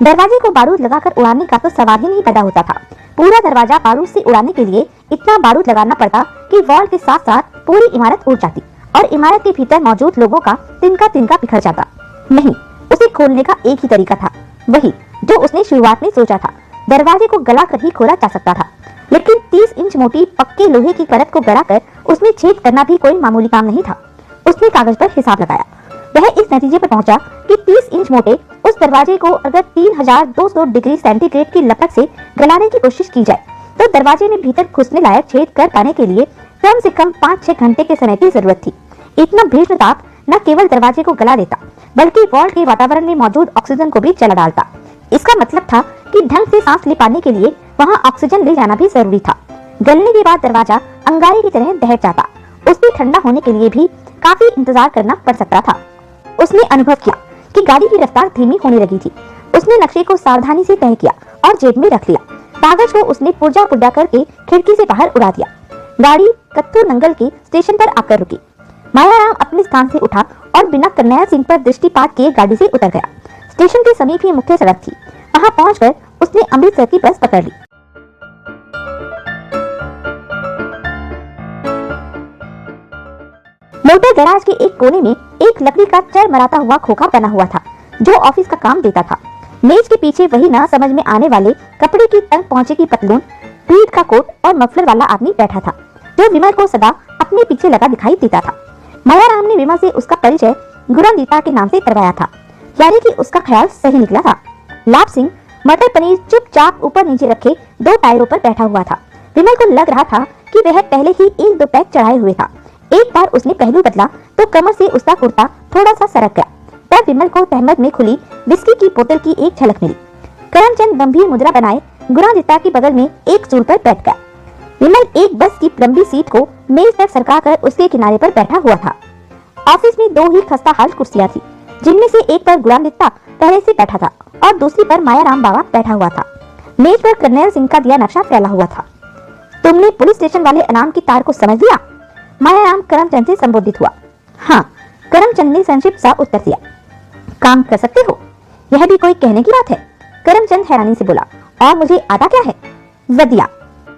Speaker 1: दरवाजे को बारूद लगाकर उड़ाने का तो सवाल ही नहीं पैदा होता था। पूरा दरवाजा बारूद से उड़ाने के लिए इतना बारूद लगाना पड़ता कि वॉल के साथ साथ पूरी इमारत उड़ जाती और इमारत के भीतर मौजूद लोगों का तिनका तिनका बिखर जाता। नहीं, उसे खोलने का एक ही तरीका था, वही जो उसने शुरुआत में सोचा था। दरवाजे को गला कर ही खोला जा सकता था, लेकिन 30 इंच मोटी पक्के लोहे की परत को गड़ाकर उसमें छेद करना भी कोई मामूली काम नहीं था। उसने कागज पर हिसाब लगाया। वह इस नतीजे पर पहुंचा कि 30 इंच मोटे उस दरवाजे को अगर 3200 डिग्री सेंटीग्रेड की लपट से गलाने की कोशिश की जाए तो दरवाजे में भीतर घुसने लायक छेद कर पाने के लिए कम से कम 5-6 घंटे के समय की जरूरत थी। इतना भीषण ताप न केवल दरवाजे को गला देता बल्कि वॉल के वातावरण में मौजूद ऑक्सीजन को भी जला डालता। इसका मतलब था कि ढंग से सांस ले पाने के लिए वहाँ ऑक्सीजन ले जाना भी जरूरी था। गलने के बाद दरवाजा अंगारे की तरह दहक जाता। उसके ठंडा होने के लिए भी काफी इंतजार करना पड़ सकता था। उसने अनुभव किया कि गाड़ी की रफ्तार धीमी होने लगी थी। उसने नक्शे को सावधानी से तय किया और जेब में रख लिया। कागज को उसने पुर्जा पुर्जा करके खिड़की से बाहर उड़ा दिया। गाड़ी कत्तू नंगल के स्टेशन पर आकर रुकी। मायाराम अपने स्थान से उठा और बिना कन्हैया सिंह पर दृष्टिपात किए गाड़ी से उतर गया। स्टेशन के समीप ही मुख्य सड़क थी। वहां पहुंचकर उसने अमृतसर की बस पकड़ ली। मोटर गैराज के एक कोने में एक लकड़ी का चरमराता हुआ खोखा बना हुआ था जो ऑफिस का काम देता था। मेज के पीछे वही ना समझ में आने वाले कपड़े की तंग पहुंचे की पतलून, ट्वीड का कोट और मफलर वाला आदमी बैठा था जो विमल को सदा अपने पीछे लगा दिखाई देता था। मायाराम ने विमल से उसका परिचय गुरंदीता के नाम से करवाया था, यानी कि उसका ख्याल सही निकला था। लाभ सिंह मटर पनीर चुपचाप ऊपर नीचे रखे 2 टायरों पर बैठा हुआ था। विमल को लग रहा था कि वह पहले ही 1-2 पैक चढ़ाए हुए था। एक बार उसने पहलू बदला तो कमर से उसका कुर्ता थोड़ा सा सरक गया। तब विमल को तहमत में खुली विस्की की बोतल की एक झलक मिली। करमचंद गंभीर मुद्रा बनाए गुरंदीता के बगल में एक स्टूल पर बैठ गया। विमल एक बस की लंबी सीट को मेज तक सरका कर उसके किनारे पर बैठा हुआ था। ऑफिस में 2 ही खस्ता हाल कुर्सियां थी। जिनमें से एक पर गुलामदत्ता पहले से बैठा था और दूसरी पर मायाराम बाबा बैठा हुआ था। मेज पर करनैल सिंह का दिया नक्शा फैला हुआ था। तुमने पुलिस स्टेशन वाले इनाम की तार को समझ लिया? मायाराम करमचंद से संबोधित हुआ। हाँ, करमचंद ने संक्षिप्त सा उत्तर दिया। काम कर सकते हो? यह भी कोई कहने की बात है? करमचंद हैरानी से बोला। और मुझे आता क्या है? वदिया।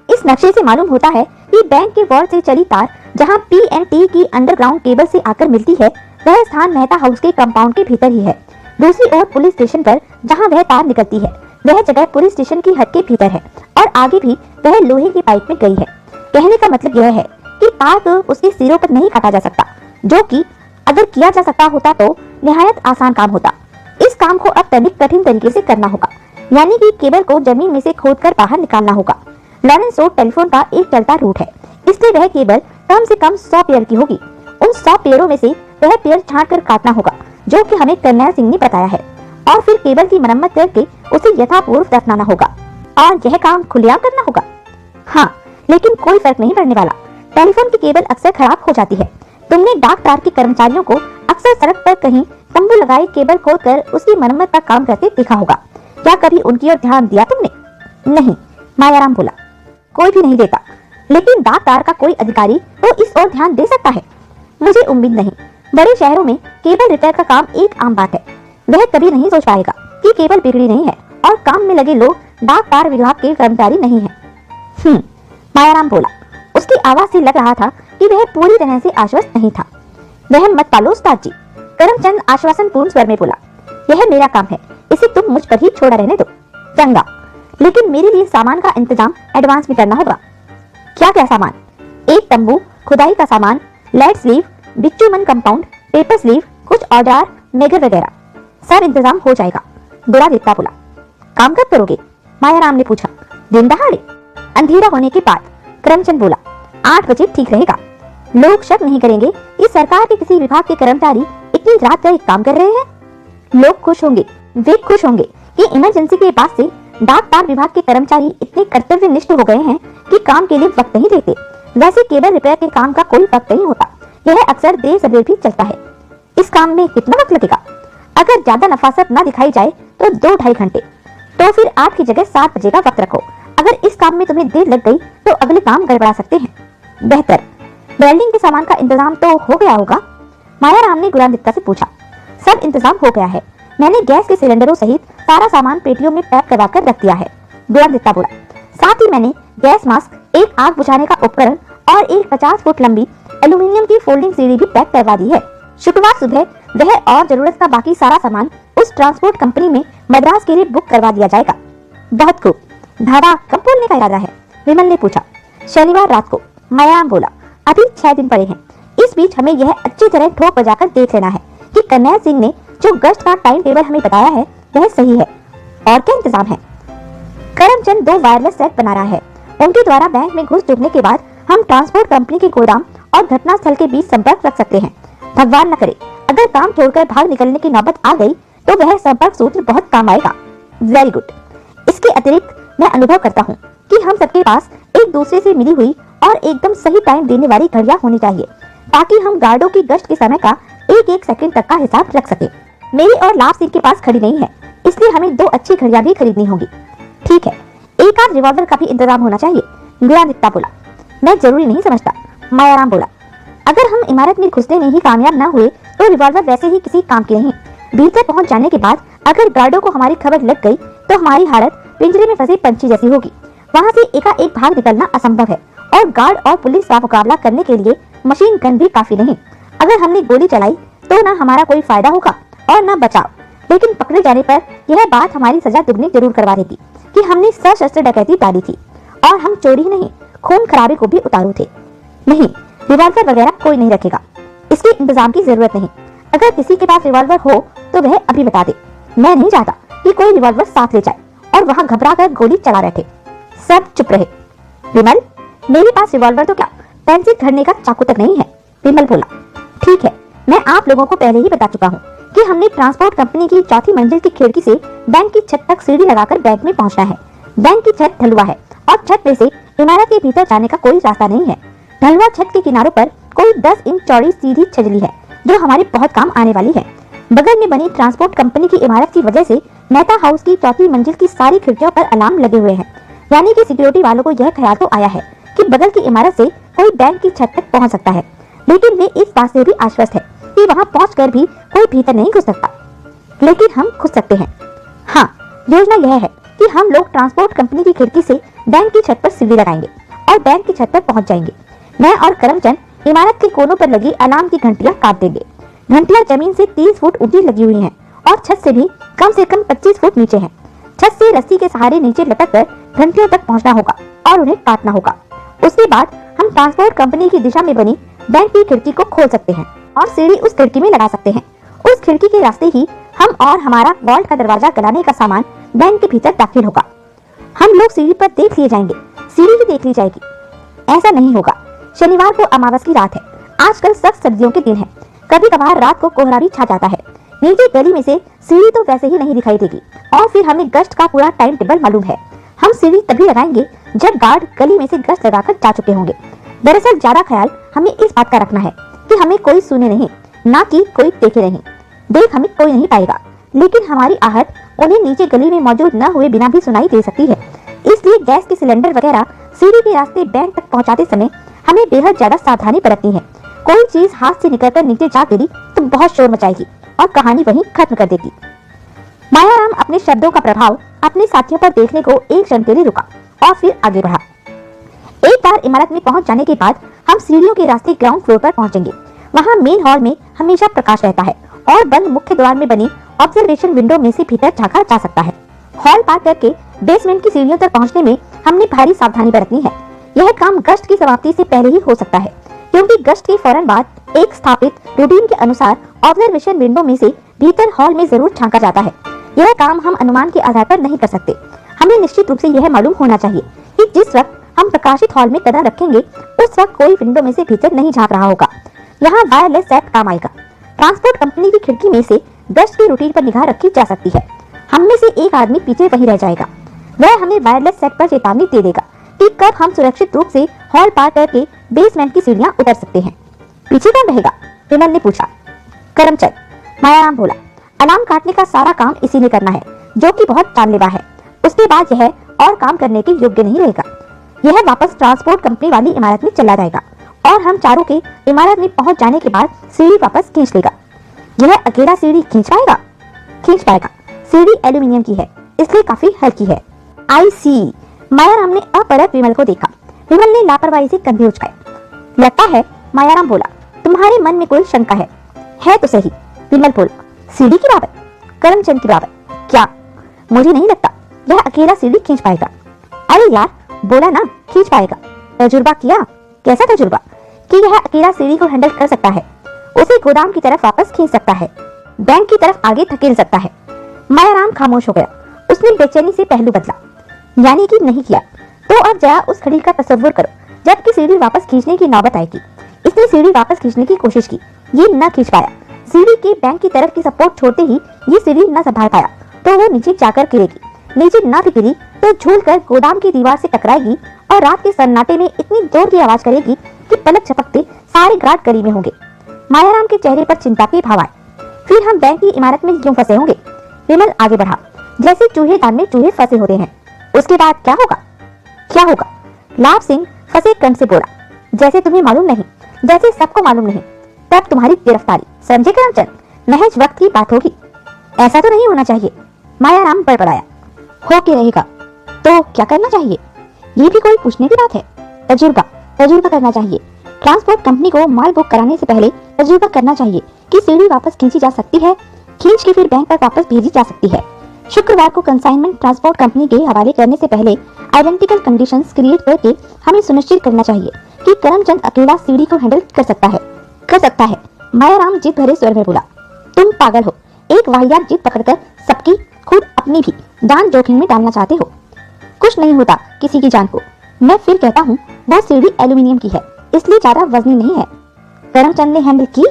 Speaker 1: इस नक्शे से मालूम होता है कि बैंक के वॉल से चली तार जहां P&T की अंडरग्राउंड केबल से आकर मिलती है, वह स्थान मेहता हाउस के कंपाउंड के भीतर ही है। दूसरी ओर पुलिस स्टेशन पर जहां वह तार निकलती है, वह जगह पुलिस स्टेशन की हद के भीतर है और आगे भी वह लोहे की पाइप में गई है। कहने का मतलब यह है कि तार को उसके सिरों पर नहीं काटा जा सकता, जो कि अगर किया जा सकता होता तो निहायत आसान काम होता। इस काम को अब तनिक कठिन तरीके से करना होगा, यानी कि केबल को जमीन में से खोदकर बाहर निकालना होगा। लॉरेंस रोड टेलीफोन का एक चलता रूट है, इसलिए वह केबल कम से कम 100 पेयर की होगी। उन 100 पेयरों में से वह पेयर छांट कर काटना होगा, जो कि हमें करनैल सिंह ने बताया है, और फिर केबल की मरम्मत करके उसे यथापूर्व दफनाना होगा। और यह काम खुलेआम करना होगा। हाँ, लेकिन कोई फर्क नहीं पड़ने वाला। टेलीफोन की केबल अक्सर खराब हो जाती है। तुमने डाक तार के कर्मचारियों को अक्सर सड़क पर कहीं तंबू लगाए केबल खोलकर उसकी मरम्मत का काम करते देखा होगा। क्या कभी उनकी ओर ध्यान दिया तुमने? नहीं, मायाराम बोला। कोई भी नहीं देता, लेकिन डाक तार का कोई अधिकारी तो इस ओर ध्यान दे सकता है। मुझे उम्मीद नहीं। बड़े शहरों में केबल रिपेयर का काम एक आम बात है। वह कभी नहीं सोच पाएगा कि केबल बिगड़ी नहीं है और काम में लगे लोग डाक तार विभाग के कर्मचारी नहीं है। मायाराम बोला। उसकी आवाज से लग रहा था कि वह पूरी तरह से आश्वस्त नहीं था। वह मत पालो उस्ताद जी, करमचंद आश्वासन पूर्ण स्वर में बोला। यह मेरा काम है, इसे तुम मुझ पर ही छोड़ा रहने दो। चंगा, लेकिन मेरे लिए सामान का इंतजाम एडवांस में करना होगा। क्या क्या सामान? एक तंबू, खुदाई का सामान, लाइट स्लीव, बिच्चूमन कंपाउंड, पेपर स्लीव, कुछ औजार, मेगर वगैरह। सब इंतजाम हो जाएगा, गुलामदत्ता बोला। काम कब करोगे? मायाराम ने पूछा। दिन दहाड़े, अंधेरा होने के बाद, करमचंद बोला। 8 बजे ठीक रहेगा। लोग शक नहीं करेंगे कि सरकार के किसी विभाग के कर्मचारी इतनी रात तक काम कर रहे हैं। लोग खुश होंगे, वे खुश होंगे कि इमरजेंसी के बाद से डाक तार विभाग के कर्मचारी इतने कर्तव्यनिष्ठ हो गए हैं कि काम के लिए वक्त नहीं देते। वैसे केबल रिपेयर के काम का कोई वक्त नहीं होता, यह अक्सर देर सवेर भी चलता है। इस काम में कितना वक्त लगेगा? अगर ज्यादा नफासत न दिखाई जाए तो 2-2.5 घंटे। तो फिर 8 की जगह 7 बजे का वक्त रखो। अगर इस काम में तुम्हें देर लग गई तो अगले काम गड़बड़ा सकते हैं। बेहतर। वेल्डिंग के सामान का इंतजाम तो हो गया होगा? मायाराम ने गुलामदत्ता से पूछा। सब इंतजाम हो गया है। मैंने गैस के सिलेंडरों सहित सारा सामान पेटियों में पैक करवा कर रख दिया है, गुलामदत्ता बोला। साथ ही मैंने गैस मास्क, एक आग बुझाने का उपकरण और एक 50 फुट लंबी एल्यूमिनियम की फोल्डिंग सीढ़ी भी पैक करवा दी है। शुक्रवार सुबह वह और जरूरत का बाकी सारा सामान उस ट्रांसपोर्ट कंपनी में मद्रास के लिए बुक करवा दिया जाएगा। बहुत खूब। ढाबा कब खोलने का इरादा है? विमल ने पूछा। शनिवार रात को, मायाराम बोला। अभी 6 दिन पड़े हैं। इस बीच हमें यह अच्छी तरह ठोक बजाकर देख लेना है कि करनैल सिंह ने जो गश्त का टाइम टेबल हमें बताया है वह सही है। और क्या इंतजाम है? करमचंद 2 वायरलेस सेट बना रहा है। उनके द्वारा बैंक में घुस चुकने के बाद हम ट्रांसपोर्ट कंपनी के गोदाम और घटना स्थल के बीच संपर्क रख सकते हैं। भगवान न करे अगर काम छोड़कर भाग निकलने की नौबत आ गई तो वह संपर्क सूत्र बहुत काम आएगा। Very good. इसके अतिरिक्त मैं अनुभव करता हूँ कि हम सबके पास एक दूसरे से मिली हुई और एकदम सही टाइम देने वाली घड़ियां होनी चाहिए, ताकि हम गार्डों की गश्त के समय का एक सेकंड तक का हिसाब रख सके। मेरी और लाभ सिंह के पास घड़ी नहीं है, इसलिए हमें 2 अच्छी घड़ियां भी खरीदनी होगी। ठीक है, एक आध रिवॉल्वर का भी इंतजाम होना चाहिए, गुलामदत्ता बोला। मैं जरूरी नहीं समझता, मायाराम बोला। अगर हम इमारत में घुसने में ही कामयाब न हुए तो रिवॉल्वर वैसे ही किसी काम की नहीं। भीतर पहुंच जाने के बाद अगर गार्डों को हमारी खबर लग गई तो हमारी हालत पिंजरे में फंसे पंछी जैसी होगी। वहाँ से एकाएक भाग निकलना असंभव है और गार्ड और पुलिस का मुकाबला करने के लिए मशीन गन भी काफी नहीं। अगर हमने गोली चलाई तो न हमारा कोई फायदा होगा और न बचाव, लेकिन पकड़े जाने पर यह बात हमारी सजा दुगनी जरूर करवा देगी कि हमने सशस्त्र डकैती डाली थी और हम चोरी नहीं खून खराबे को भी उतारू थे। नहीं, रिवॉल्वर वगैरह कोई नहीं रखेगा, इसके इंतजाम की जरूरत नहीं। अगर किसी के पास रिवॉल्वर हो तो वह अभी बता दे। मैं नहीं चाहता कि कोई रिवॉल्वर साथ ले जाए और वहाँ घबरा कर गोली चला बैठे। सब चुप रहे। विमल, मेरे पास रिवॉल्वर तो क्या पेंसिल घड़ने का चाकू तक नहीं है, विमल बोला। ठीक है, मैं आप लोगों को पहले ही बता चुका हूँ कि हमने ट्रांसपोर्ट कंपनी की 4थी मंजिल की खिड़की से बैंक की छत तक सीढ़ी लगाकर बैंक में पहुँचना है। बैंक की छत ढलुआ है और छत में से इमारत के भीतर जाने का कोई रास्ता नहीं है। ढलुआ छत के किनारों पर कोई 10 इंच चौड़ी सीधी छजली है जो हमारे बहुत काम आने वाली है। बगल में बनी ट्रांसपोर्ट कंपनी की इमारत की वजह से मेहता हाउस की चौथी मंजिल की सारी खिड़कियों पर अलार्म लगे हुए हैं। यानी कि सिक्योरिटी वालों को यह ख्याल तो आया है कि बगल की इमारत से कोई बैंक की छत तक पहुंच सकता है, लेकिन वे इस बात से भी आश्वस्त है कि वहां पहुंचकर भी कोई भीतर नहीं घुस सकता। लेकिन हम घुस सकते हैं। हाँ, योजना यह है कि हम लोग ट्रांसपोर्ट कंपनी की खिड़की से बैंक की छत पर सीढ़ी लगाएंगे और बैंक की छत पर पहुंच जाएंगे। मैं और करमचंद इमारत के कोनों पर लगी अलार्म की घंटियां काट देंगे। घंटियां जमीन से 30 फुट ऊंची लगी हुई हैं और छत से भी कम से कम 25 फुट नीचे हैं। छत से रस्सी के सहारे नीचे लटक कर घंटियों तक पहुंचना होगा और उन्हें काटना होगा। उसके बाद हम ट्रांसपोर्ट कंपनी की दिशा में बनी बैंक की खिड़की को खोल सकते हैं और सीढ़ी उस खिड़की में लगा सकते हैं। उस खिड़की के रास्ते ही हम और हमारा वॉल्ट का दरवाजा गलाने का सामान बैंक के भीतर दाखिल होगा। हम लोग सीढ़ी पर देख लिए जाएंगे, सीढ़ी ही देख ली जाएगी। ऐसा नहीं होगा। शनिवार को अमावस की रात है। आजकल सख्त सर्दियों के दिन है। कभी कभार रात को कोहरा भी छा जाता है। नीचे गली में से सीढ़ी तो वैसे ही नहीं दिखाई देगी और फिर हमें गश्त का पूरा टाइम टेबल मालूम है। हम सीढ़ी तभी लगाएंगे जब गार्ड गली में से गश्त लगाकर जा चुके होंगे। दरअसल ज्यादा ख्याल हमें इस बात का रखना है कि हमें कोई सुने नहीं, ना कि कोई देखे नहीं। देख हमें कोई नहीं पाएगा, लेकिन हमारी आहट उन्हें नीचे गली में मौजूद न हुए बिना भी सुनाई दे सकती है। इसलिए गैस के सिलेंडर वगैरह सीढ़ी के रास्ते बैंक तक पहुंचाते समय हमें बेहद ज्यादा सावधानी बरतनी है। कोई चीज हाथ से निकलकर नीचे जा गिरी तो बहुत शोर मचाएगी और कहानी वहीं खत्म कर देगी। मायाराम अपने शब्दों का प्रभाव अपने साथियों पर देखने को एक क्षण के लिए रुका और फिर आगे बढ़ा। एक बार इमारत में पहुंच जाने के बाद हम सीढ़ियों के रास्ते ग्राउंड फ्लोर पर पहुंचेंगे। वहां मेन हॉल में हमेशा प्रकाश रहता है और बंद मुख्य द्वार में बनी ऑब्जर्वेशन विंडो में से भीतर झांका जा सकता है। हॉल पार करके बेसमेंट की सीढ़ियों तक पहुंचने में हमने भारी सावधानी बरतनी है। यह काम गश्त की समाप्ति से पहले ही हो सकता है, क्योंकि गश्त के फौरन बाद एक स्थापित रूटीन के अनुसार ऑब्जर्वेशन विंडो में से भीतर हॉल में जरूर झांका जाता है। यह काम हम अनुमान के आधार पर नहीं कर सकते। हमें निश्चित रूप से यह मालूम होना चाहिए कि जिस वक्त हम प्रकाशित हॉल में कदम रखेंगे उस वक्त कोई विंडो में से भीतर नहीं झांक रहा होगा। यहाँ वायरलेस सेट काम आएगा। ट्रांसपोर्ट कंपनी की खिड़की में से गश्त की रूटीन पर निगाह रखी जा सकती है। हम में से एक आदमी पीछे वहीं रह जाएगा। वह हमें वायरलेस सेट पर चेतावनी दे देगा कि कब हम सुरक्षित रूप से हॉल पार करके बेसमेंट की सीढ़ियां उतर सकते हैं। पीछे कौन रहेगा? विमल ने पूछा। करमचंद, मायाराम बोला। अलार्म काटने का सारा काम इसी ने करना है, जो कि बहुत जानलेवा है। उसके बाद यह और काम करने के योग्य नहीं रहेगा। यह वापस ट्रांसपोर्ट कंपनी वाली इमारत में चला जाएगा और हम चारों के इमारत में पहुंच जाने के बाद सीढ़ी वापस खींच लेगा। यह अकेला सीढ़ी खींच पाएगा? खींच पाएगा। सीढ़ी एल्यूमिनियम की है, इसलिए काफी हल्की है। आई सी। मायाराम ने अपरख विमल को देखा। विमल ने लापरवाही से कंधे उचकाए। लगता है, मायाराम बोला, तुम्हारे मन में कोई शंका है तो सही। विमल बोला, सीढ़ी की बाबत? करमचंद की बाबत? क्या? मुझे नहीं लगता यह अकेला सीढ़ी खींच पाएगा। अरे यार, बोला ना खींच पाएगा। तजुर्बा किया? कैसा तजुर्बा? कि यह अकेला सीढ़ी को हैंडल कर सकता है, उसे गोदाम की तरफ वापस खींच सकता है, बैंक की तरफ आगे धकेल सकता है। मायाराम खामोश हो गया। उसने बेचैनी से पहलू बदला। यानी कि नहीं किया। तो अब जरा उस घड़ी का तस्वुर करो जबकि सीढ़ी वापस खींचने की नौबत आएगी। इसने सीढ़ी वापस खींचने की कोशिश की, ये न खींच पाया। सीढ़ी के बैंक की तरफ की सपोर्ट छोड़ते ही ये सीढ़ी न संभाल पाया तो वो नीचे जाकर गिरेगी। नीचे न भी गिरी तो झूलकर गोदाम की दीवार से टकराएगी और रात के सन्नाटे में इतनी जोर की आवाज करेगी कि पलक झपकते सारे गार्ड गली में होंगे। मायाराम के चेहरे पर चिंता के भाव आए। फिर हम बैंक की इमारत में क्यों फंसे होंगे? विमल आगे बढ़ा। जैसे चूहेदान में चूहे फंसे होते हैं। उसके बाद क्या होगा? क्या होगा? लाभ सिंह फंसे कंठ से बोला। जैसे तुम्हें मालूम नहीं, जैसे सबको मालूम नहीं, तब तुम्हारी गिरफ्तारी। समझे करमचंद? महज वक्त की बात होगी। ऐसा तो नहीं होना चाहिए। मायाराम बड़बड़ाया। हो के रहेगा तो क्या करना चाहिए? ये भी कोई पूछने की बात है? तजुर्बा करना चाहिए। ट्रांसपोर्ट कंपनी को माल बुक कराने से पहले तजुर्बा करना चाहिए कि सीढ़ी वापस खींची जा सकती है, खींच के फिर बैंक तक वापस भेजी जा सकती है। शुक्रवार को कंसाइनमेंट ट्रांसपोर्ट कंपनी के हवाले करने से पहले आइडेंटिकल कंडीशंस क्रिएट करके हमें सुनिश्चित करना चाहिए कि करमचंद अकेला सीढ़ी को हैंडल कर सकता है। मायाराम जिद भरे स्वर में बोला। तुम पागल हो। एक वाहियात जिद पकड़कर सबकी, खुद अपनी भी जान जोखिम में डालना चाहते हो। कुछ नहीं होता किसी की जान को। मैं फिर कहता हूँ, वह सीढ़ी एल्यूमिनियम की है, इसलिए ज्यादा वजनी नहीं है। करमचंद ने हैंडल की?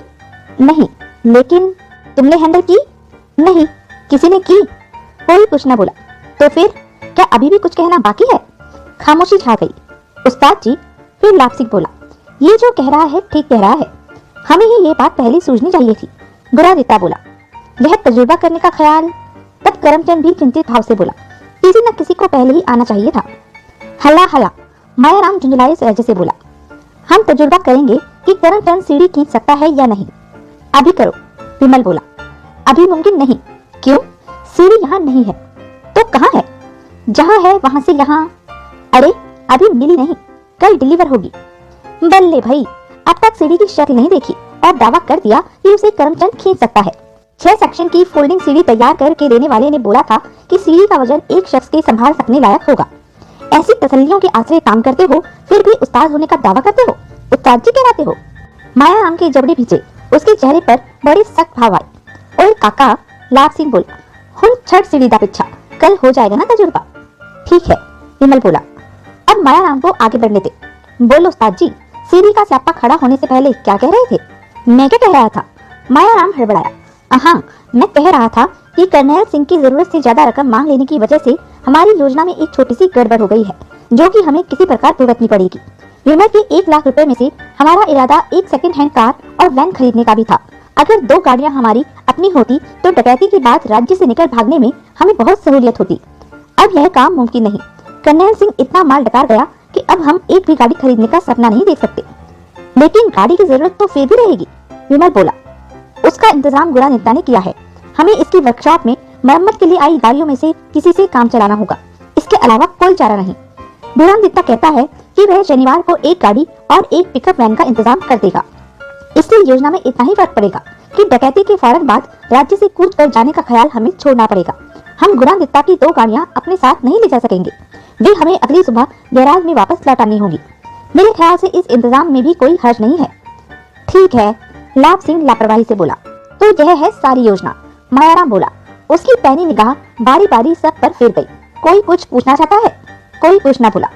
Speaker 1: नहीं। लेकिन तुमने हैंडल की? नहीं। किसी ने की? कोई कुछ न बोला। तो फिर क्या अभी भी कुछ कहना बाकी है? खामोशी छा गई। उस्ताद जी, फिर लापसिक बोला, ये जो कह रहा है ठीक कह रहा है। हमें ही ये बात पहले सूझनी चाहिए थी। बुरा देता बोला। यह तजुर्बा करने का ख्याल। तब करमचंद भी चिंतित भाव से बोला, किसी न किसी को पहले ही आना चाहिए था। हल्ला हल्ला, मायाराम झुंझुलाए लहजे से बोला, हम तजुर्बा करेंगे कि करमचंद सीढ़ी खींच सकता है या नहीं। अभी करो, विमल बोला। अभी मुमकिन नहीं। क्यों? सीढ़ी यहाँ नहीं है। तो कहाँ है? जहाँ है वहां से यहाँ। अरे अभी मिली नहीं, कल डिलीवर होगी। बल्ले भाई, अब तक सीढ़ी की शक्ल नहीं देखी और दावा कर दिया कि उसे करमचंद खींच सकता है। 6 सेक्शन की फोल्डिंग सीढ़ी तैयार करके देने वाले ने बोला था कि सीढ़ी का वजन एक शख्स के संभाल सकने लायक होगा। ऐसी तसल्लियों के आश्रय काम करते हो, फिर भी उस्ताद होने का दावा करते हो, उस्ताद जी कहलाते हो। मायाराम के जबड़े भींचे, उसके चेहरे पर बड़ी सख्त भाव आई। ओए काका, लाभ सिंह बोला, हुन छठ सीढ़ी दा पिछा, कल हो जाएगा ना तजुर्बा। ठीक है, विमल बोला। अब मायाराम को आगे बढ़ने दे। बोलो उस्ताद जी, सीढ़ी का स्यापा खड़ा होने से पहले क्या कह रहे थे? मैं क्या कह रहा था? मायाराम हड़बड़ाया। हाँ, मैं कह रहा था कि कर्नैल सिंह की जरूरत से ज्यादा रकम मांग लेने की वजह से हमारी योजना में एक छोटी सी गड़बड़ हो गई है, जो कि हमें किसी प्रकार भुगतनी पड़ेगी। विमल के 1 लाख रुपए में से हमारा इरादा एक सेकंड हैंड कार और वैन खरीदने का भी था। अगर 2 गाड़ियां हमारी अपनी होती तो डकैती के बाद राज्य से निकल भागने में हमें बहुत सहूलियत होती। अब यह काम मुमकिन नहीं। कर्नैल सिंह इतना माल डकार गया कि अब हम एक भी गाड़ी खरीदने का सपना नहीं देख सकते। लेकिन गाड़ी की जरूरत तो फिर भी रहेगी, विमल बोला। उसका इंतजाम गुड़ा नेता ने किया है। हमें इसकी वर्कशॉप में मरम्मत के लिए आई गाड़ियों में से किसी से काम चलाना होगा। इसके अलावा कोई चारा नहीं। बुरानदित्ता कहता है कि वह शनिवार को एक गाड़ी और एक पिकअप वैन का इंतजाम कर देगा। इससे योजना में इतना ही फर्क पड़ेगा कि डकैती के फौरन बाद राज्य से कूच कर जाने का ख्याल हमें छोड़ना पड़ेगा। हम बुरानदित्ता की 2 गाड़ियां अपने साथ नहीं ले जा सकेंगे। वे हमें अगली सुबह गैराज में वापस लौटानी होगी। मेरे ख्याल से इस इंतजाम में भी कोई हर्ज नहीं है। ठीक है, लाभ सिंह लापरवाही से बोला। तो यह है सारी योजना, मायाराम बोला। उसकी पैनी निगाह बारी बारी सब पर फिर गई। कोई कुछ पूछना चाहता है? कोई कुछ ना बोला।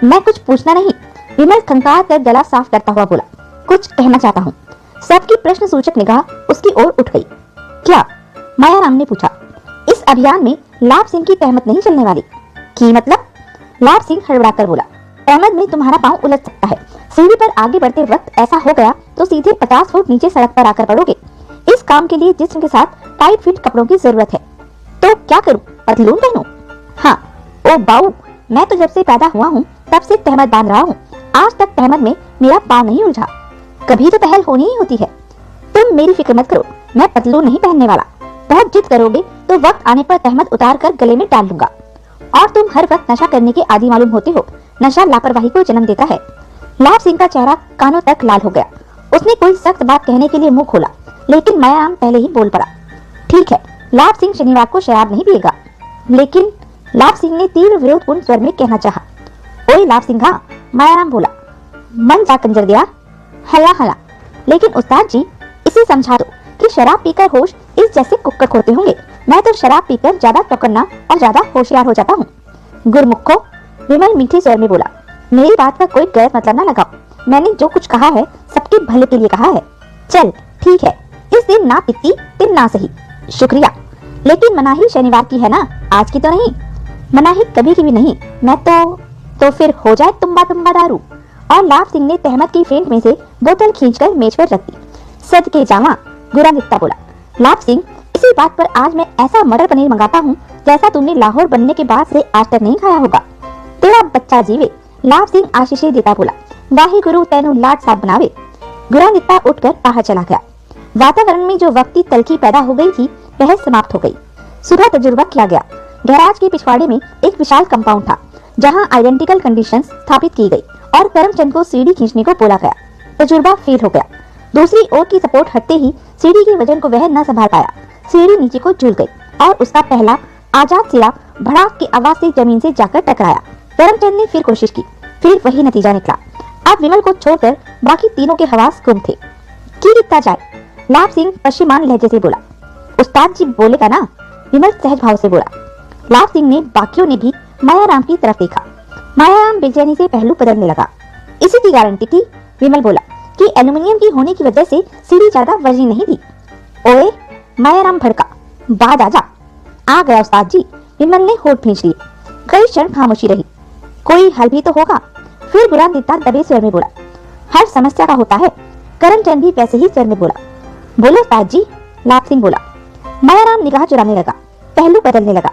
Speaker 1: मैं कुछ पूछना नहीं, विमल खंकार कर गला साफ करता हुआ बोला, कुछ कहना चाहता हूँ। सबकी प्रश्न सूचक निगाह उसकी ओर उठ गई। क्या? मायाराम ने पूछा। इस अभियान में लाभ सिंह की तहमत नहीं चलने वाली। की मतलब? लाभ सिंह हड़बड़ाकर बोला, अहमद में तुम्हारा पांव उलझ सकता है। सीढ़ी पर आगे बढ़ते वक्त ऐसा हो गया तो सीधे 50 फुट नीचे सड़क पर आकर पड़ोगे। इस काम के लिए जिस्म के साथ टाइट फिट कपड़ों की जरूरत है। तो क्या करूं? पतलून पहनूं? हाँ। ओ बाऊ, मैं तो जब से पैदा हुआ हूँ तब से तहमत बांध रहा हूँ। आज तक तहमत में मेरा पांव नहीं उलझा। कभी तो पहल होनी ही होती है। तुम मेरी फिक्र मत करो, मैं पतलून नहीं पहनने वाला। बहुत जिद करोगे तो वक्त आने पर तहमत उतार कर गले में डाल लूंगा। और तुम हर वक्त नशा करने के आदी मालूम होते हो। नशा लापरवाही को जन्म देता है। लाभ सिंह का चेहरा कानों तक लाल हो गया। उसने कोई सख्त बात कहने के लिए मुंह खोला, लेकिन मायाराम पहले ही बोल पड़ा। ठीक है, लाभ सिंह शनिवार को शराब नहीं पिएगा। लेकिन लाभ सिंह ने तीव्र विरोधपूर्ण स्वर में कहना चाहा। ओए लाभ सिंह, मायाराम बोला, मन जा कंजर दिया। हला हला। लेकिन उस्ताद जी, इसे समझा दो कि शराब पीकर होश इस जैसे कुक्कर खोते होंगे। मैं तो शराब पीकर ज्यादा चौकन्ना और ज्यादा होशियार हो जाता हूँ। गुरमुखो, विमल मीठे स्वर में बोला, मेरी बात का कोई गलत मतलब ना लगाओ। मैंने जो कुछ कहा है सबके भले के लिए कहा है। चल ठीक है, इस दिन ना पित्ती दिन ना सही। शुक्रिया। लेकिन मनाही शनिवार की है ना, आज की तो नहीं। मनाही कभी की भी नहीं। मैं तो फिर हो जाए तुम्बा तुम्बा दारू। और लाभ सिंह ने तहमत की फेंट में से बोतल खींचकर मेज पर रख दी। सदके जावा, गुरानित्ता बोला। लाभ सिंह, इसी बात पर आज मैं ऐसा मटर पनीर मंगाता हूँ जैसा तुमने लाहौर बनने के बाद से आज तक नहीं खाया होगा। तेरा बच्चा जीवे। लाभ सिंह आशीषें देता बोला, वाहे गुरु तेनु लाड साहब बनावे। गुरानित्ता उठकर बाहर चला गया। वातावरण में जो वक्ती तलखी पैदा हो गई थी वह समाप्त हो गई। सुबह तजुर्बा किया गया। गैराज के पिछवाड़े में एक विशाल कंपाउंड था, जहां आइडेंटिकल कंडीशंस स्थापित की गई और करमचंद को सीढ़ी खींचने को बोला गया। तजुर्बा फेल हो गया। दूसरी ओर की सपोर्ट हटते ही सीढ़ी के वजन को वह न संभाल पाया। सीढ़ी नीचे को झूल गई और उसका पहला आजाद सिरा भड़ाक की आवाज से जमीन से जाकर टकराया। करमचंद ने फिर कोशिश की, फिर वही नतीजा निकला। अब विमल को छोड़कर बाकी तीनों के हवास गुम थे। की कितना जाए? लाभ सिंह पश्चिमान लहजे से बोला। उस्ताद जी बोलेगा ना, विमल सहज भाव से बोला। लाभ सिंह ने बाकियों ने भी मायाराम की तरफ देखा। मायाराम बेचैनी से पहलू बदलने लगा। इसी की गारंटी थी, विमल बोला, कि एल्यूमिनियम की होने की वजह से सीढ़ी ज्यादा वजनी नहीं थी। ओए, मायाराम भड़का, बाद आजा। आ गया उस्ताद जी। विमल ने होठ खींच लिए। कई क्षण खामोशी रही। कोई हल भी तो होगा। फिर गुरानित्ता दबे स्वर में बोला, हर समस्या का होता है। करमचंद भी वैसे ही स्वर में बोला। बोलो उस्ताद जी। लाभ सिंह बोला, मायाराम निगाह चुराने लगा, पहलू बदलने लगा।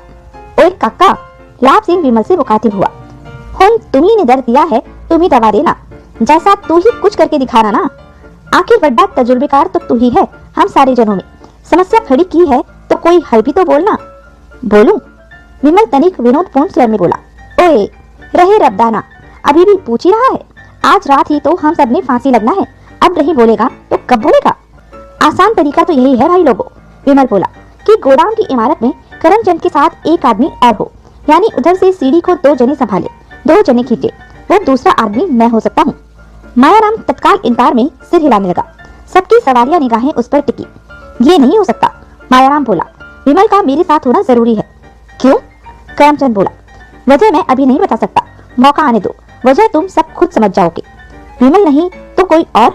Speaker 1: ओए काका, लाभ सिंह विमल से मुखातिब हुआ। हुन तुम्ही ने दर्द दिया है, तुम ही दवा देना, जैसा तू ही कुछ करके दिखाना ना। आखिर बड़ा तजुर्बेकार तो तू ही है हम सारे जनों में। समस्या खड़ी की है तो कोई हल भी तो बोलना। बोलूं? विमल तनिक विनोदपूर्ण स्वर में बोला। ओए रहे रब्दाना, अभी भी पूछ ही रहा है? आज रात ही तो हम सब ने फांसी लगना है, अब नहीं बोलेगा तो कब बोलेगा? आसान तरीका तो यही है भाई लोगों, विमल बोला, कि गोदाम की इमारत में करमचंद के साथ एक आदमी और हो, यानी उधर से सीढ़ी को 2 जने संभाले, 2 जने खींचे, वो दूसरा आदमी मैं हो सकता हूँ। मायाराम तत्काल इनकार में सिर हिलाने लगा। सबकी सवालिया निगाहें उस पर टिकी। ये नहीं हो सकता, मायाराम बोला, विमल का मेरे साथ होना जरूरी है। क्यों? करमचंद बोला। वजह मैं अभी नहीं बता सकता, मौका आने दो, वजह तुम सब खुद समझ जाओगे। विमल नहीं तो कोई और?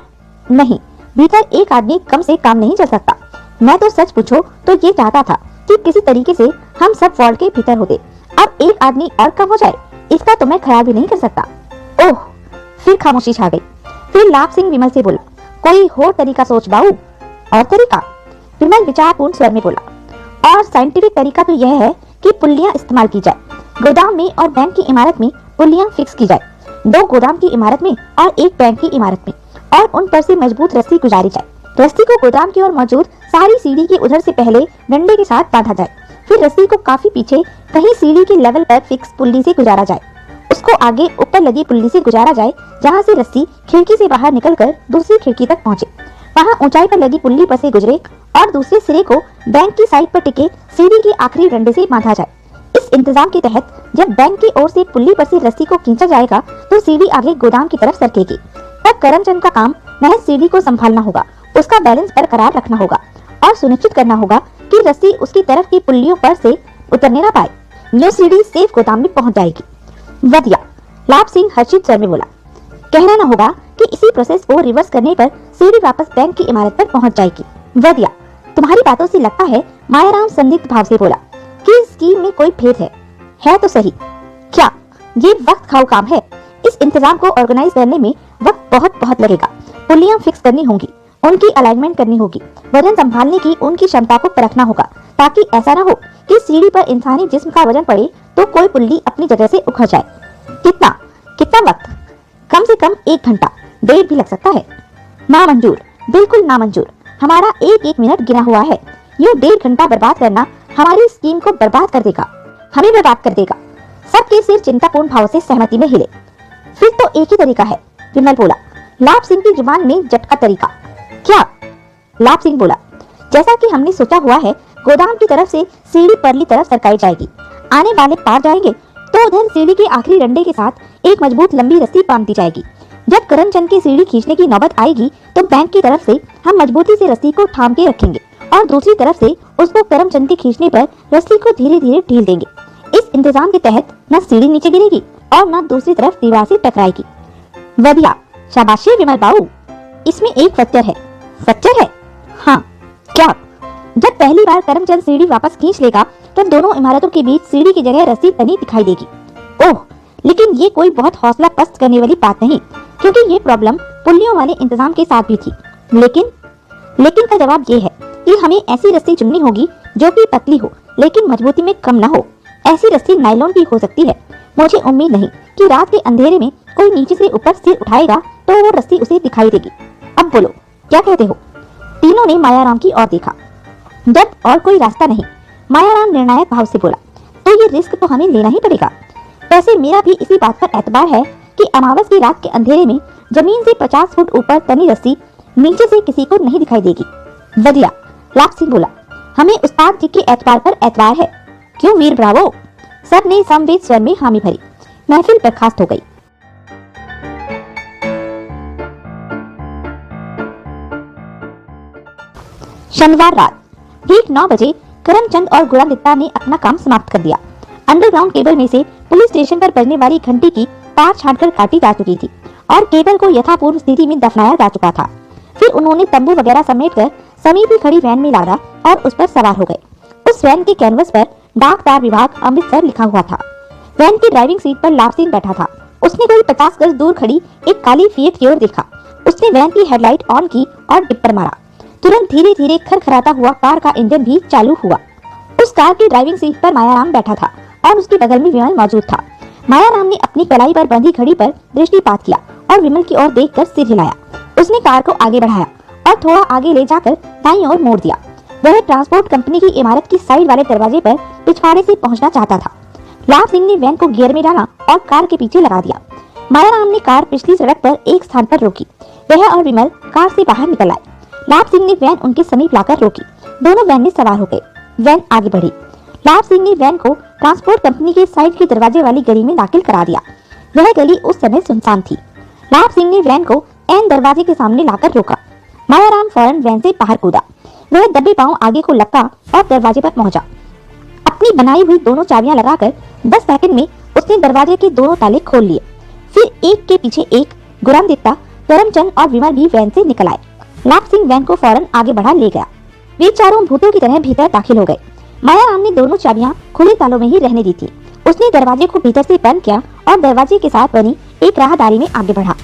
Speaker 1: नहीं, भीतर एक आदमी कम से काम नहीं चल सकता। मैं तो सच पूछो तो ये चाहता था कि किसी तरीके से हम सब वॉल के भीतर होते। अब एक आदमी और कम हो जाए, इसका तो मैं ख्याल भी नहीं कर सकता। ओह, फिर खामोशी छा गई। फिर लाभ सिंह विमल से बोला, कोई और तरीका सोच बाऊ। और तरीका? विमल विचारपूर्ण स्वर में बोला, और साइंटिफिक तरीका तो यह है कि पुल्लियां इस्तेमाल की जाए। गोदाम में और बैंक की इमारत में पुल्लियां फिक्स की जाए, 2 गोदाम की इमारत में और 1 बैंक की इमारत में, और उन पर से मजबूत रस्सी गुजारी जाए। रस्सी को गोदाम की ओर मौजूद सारी सीढ़ी के उधर से पहले डंडे के साथ बांधा जाए, फिर रस्सी को काफी पीछे कहीं सीढ़ी के लेवल पर फिक्स पुल्ली से गुजारा जाए, उसको आगे ऊपर लगी पुल्ली से गुजारा जाए, जहाँ से रस्सी खिड़की से बाहर निकलकर दूसरी खिड़की तक पहुँचे, वहाँ ऊंचाई पर लगी पुल्ली पर से गुजरे और दूसरे सिरे को बैंक की साइड पर टिके सीढ़ी के आखिरी डंडे से बांधा जाए। इस इंतजाम के तहत जब बैंक की ओर से पुल्ली पर से रस्सी को खींचा जाएगा तो सीढ़ी आगे गोदाम की तरफ सरकेगी। तब करमचंद का काम महज सीढ़ी को संभालना होगा, उसका बैलेंस बरकरार रखना होगा और सुनिश्चित करना होगा कि रस्सी उसकी तरफ की पुल्लियों पर से उतरने न पाए। जो सीढ़ी सेफ गोदाम में पहुंच जाएगी। वधिया, लाभ सिंह हर्षित स्वर में बोला। कहना न होगा कि इसी प्रोसेस को रिवर्स करने पर सीढ़ी वापस बैंक की इमारत पर पहुंच जाएगी। वधिया, तुम्हारी बातों से लगता है, मायाराम संदिग्ध भाव से बोला, कि इस स्कीम में कोई भेद है तो सही। क्या ये वक्त खाओ काम है? इस इंतजाम को ऑर्गेनाइज करने में वक्त बहुत लगेगा। पुल्लियां फिक्स करनी होंगी, उनकी अलाइनमेंट करनी होगी, वजन संभालने की उनकी क्षमता को परखना होगा, ताकि ऐसा न हो कि सीढ़ी पर इंसानी जिस्म का वजन पड़े तो कोई पुल्ली अपनी जगह से उखड़ जाए। कितना वक्त? कम से कम 1 घंटा, 1.5 भी लग सकता है। नामंजूर, बिल्कुल नामंजूर। हमारा एक मिनट गिना हुआ है। यूं 1.5 घंटा बर्बाद करना हमारी स्कीम को बर्बाद कर देगा, हमें बर्बाद कर देगा। सबके सिर चिंतापूर्ण भाव से सहमति में हिले। फिर तो एक ही तरीका है, विमल बोला। लाभ सिंह की जुबान में झटका तरीका। क्या? लाभ सिंह बोला, जैसा कि हमने सोचा हुआ है, गोदाम की तरफ से सीढ़ी परली तरफ सरकाई जाएगी। आने वाले पार जाएंगे तो उधर सीढ़ी के आखिरी डंडे के साथ एक मजबूत लंबी रस्सी बांध दी जाएगी। जब करमचंद की सीढ़ी खींचने की नौबत आएगी तो बैंक की तरफ से हम मजबूती से रस्सी को थाम के रखेंगे और दूसरी तरफ से उसको करमचंद के खींचने पर रस्सी को धीरे धीरे ढील देंगे। इस इंतजाम के तहत न सीढ़ी नीचे गिरेगी और न दूसरी तरफ दीवार से टकराएगी। वधिया, शाबाशी विमल बाबू, इसमें एक फच्चर है। फच्चर है? हाँ। क्या? जब पहली बार करमचंद सीढ़ी वापस खींच लेगा तब दोनों इमारतों के बीच सीढ़ी की जगह रस्सी तनी दिखाई देगी। ओह, लेकिन ये कोई बहुत हौसला पस्त करने वाली बात नहीं, क्योंकि ये प्रॉब्लम पुल्लियों वाले इंतजाम के साथ भी थी। लेकिन का जवाब ये है कि हमें ऐसी रस्सी चुननी होगी जो कि पतली हो लेकिन मजबूती में कम न हो। ऐसी रस्सी नायलॉन की हो सकती है। मुझे उम्मीद नहीं कि रात के अंधेरे में कोई नीचे से ऊपर सिर उठाएगा तो वो रस्सी उसे दिखाई देगी। अब बोलो, क्या कहते हो? तीनों ने मायाराम की ओर देखा। जब और कोई रास्ता नहीं, मायाराम निर्णायक भाव से बोला, तो ये रिस्क तो हमें लेना ही पड़ेगा। वैसे मेरा भी इसी बात पर एतबार है कि अमावस की रात के अंधेरे में जमीन से 50 फुट ऊपर तनी रस्सी नीचे से किसी को नहीं दिखाई देगी। वधिया, लाभ सिंह बोला, हमें उस्ताद जी के एतबार पर एतबार है। क्यों वीर ब्रावो? सब ने समवेत स्वर में हामी भरी। महफिल बर्खास्त हो गई। शनिवार रात ठीक 9 बजे करमचंद और गुणादित्य ने अपना काम समाप्त कर दिया। अंडरग्राउंड केबल में से पुलिस स्टेशन पर बजने वाली घंटी की तार छांटकर काटी जा चुकी थी और केबल को यथापूर्व स्थिति में दफनाया जा चुका था। फिर उन्होंने तंबू वगैरह समेटकर समीप ही खड़ी वैन में लादा और उस पर सवार हो गए। उस वैन के कैनवस पर डाक तार विभाग अमृतसर लिखा हुआ था। वैन की ड्राइविंग सीट पर लाभ सिंह बैठा था। उसने कोई 50 गज दूर खड़ी एक काली फिएट की ओर देखा। उसने वैन की हेडलाइट ऑन की और डिपर मारा। तुरंत धीरे धीरे खरखराता हुआ कार का इंजन भी चालू हुआ। उस कार की ड्राइविंग सीट पर मायाराम बैठा था और उसके बगल में विमल मौजूद था। मायाराम ने अपनी कलाई पर बंधी घड़ी पर दृष्टिपात किया और विमल की ओर देखकर सिर हिलाया। उसने कार को आगे बढ़ाया और थोड़ा आगे ले जाकर दाईं ओर मोड़ दिया। वह ट्रांसपोर्ट कंपनी की इमारत की साइड वाले दरवाजे पर पिछवाड़े से पहुंचना चाहता था। लाभ सिंह ने वैन को गियर में डाला और कार के पीछे लगा दिया। मायाराम ने कार पिछली सड़क पर एक स्थान पर रोकी। वह और विमल कार से बाहर निकल आए। लाभ सिंह ने वैन उनके समीप लाकर रोकी। दोनों वैन में सवार हो गए। वैन आगे बढ़ी। लाभ सिंह ने वैन को ट्रांसपोर्ट कंपनी के साइड के दरवाजे वाली गली में दाखिल करा दिया। वह गली उस समय सुनसान थी। लाभ सिंह ने वैन को एन दरवाजे के सामने लाकर रोका। मायाराम फौरन वैन से बाहर कूदा। वह दबे पांव आगे को लपका और दरवाजे पर पहुंचा। अपनी बनाई हुई दोनों चाबियां लगाकर 10 सेकंड में उसने दरवाजे के दोनों ताले खोल लिए। फिर एक के पीछे एक गुरामदित्ता, करमचंद और विमल भी वैन से निकल आए। लाभ सिंह वैन को फौरन आगे बढ़ा ले गया। वे चारों भूतों की तरह भीतर दाखिल हो गए। मायाराम ने दोनों चाबियां खुले तालों में ही रहने दी थी। उसने दरवाजे को भीतर से बंद किया और दरवाजे के साथ बनी एक राहदारी में आगे बढ़ा।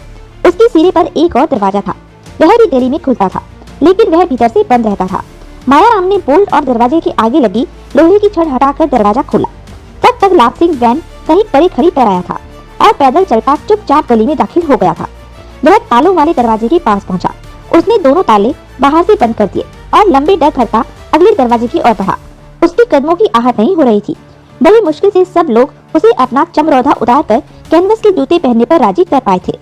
Speaker 1: उसके सिरे पर एक और दरवाजा था। वह भी गली में खुलता था, लेकिन वह भीतर से बंद रहता था। मायाराम ने बोल्ट और दरवाजे के आगे लगी लोहे की छड़ हटाकर दरवाजा खोला। तब तक लाभ सिंह वैन कहीं परे खड़ी कर आया था और पैदल चलता चुपचाप गली में दाखिल हो गया था। वह तालों वाले दरवाजे के पास पहुंचा। उसने दोनों ताले बाहर से बंद कर दिए और लंबे डग भरता अगले दरवाजे की ओर बढ़ा। उसके कदमों की आहट नहीं हो रही थी। बड़ी मुश्किल से सब लोग उसे अपना चमरौधा उतारकर कैनवस के जूते पहनने पर राजी कर पाए थे,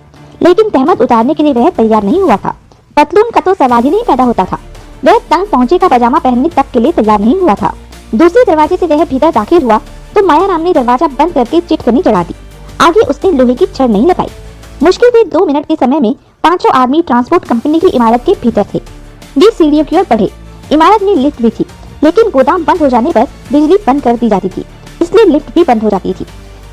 Speaker 1: लेकिन तहमत उतारने के लिए वह तैयार नहीं हुआ था। पतलून का तो सवाल ही नहीं पैदा होता था। वह तंग पहुंचे का पजामा पहनने तक के लिए तैयार नहीं हुआ था। दूसरे दरवाजे से वह भीतर दाखिल हुआ तो मायाराम ने दरवाजा बंद करके चिटकनी चढ़ा दी। आगे उसने लोहे की छड़ नहीं लगाई। मुश्किल से 2 मिनट के समय में 5 आदमी ट्रांसपोर्ट कंपनी की इमारत के भीतर थे। वे सीढ़ियों की ओर बढ़े। इमारत में लिफ्ट भी थी, लेकिन गोदाम बंद हो जाने पर बिजली बंद कर दी जाती थी, इसलिए लिफ्ट भी बंद हो जाती थी।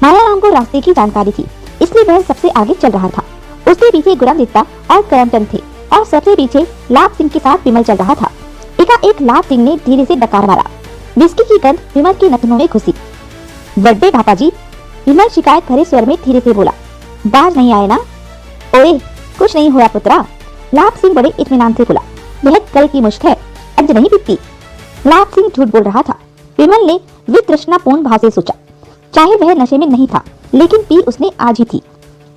Speaker 1: मायाराम को रास्ते की जानकारी थी, इसलिए वह सबसे आगे चल रहा था। उसके पीछे गुरामदित्ता और करमचंद थे और सबसे पीछे लाभ सिंह के साथ विमल चल रहा था। एकाएक लाभ सिंह ने धीरे से डकार मारा। विस्की की गंध विमल के नथनों में घुसी। बड़े पापा जी, विमल शिकायत भरे स्वर में धीरे से बोला। बाज नहीं आए ना? ओए, कुछ नहीं हुआ पुत्रा। लाभ सिंह बड़े इत्मीनान से बोला। वह कल की मुश्क है, आज नहीं बीतती। लाभ सिंह झूठ बोल रहा था। विमल ने वितृष्णापूर्ण भाव से सोचा। चाहे वह नशे में नहीं था, लेकिन पी उसने आज ही थी।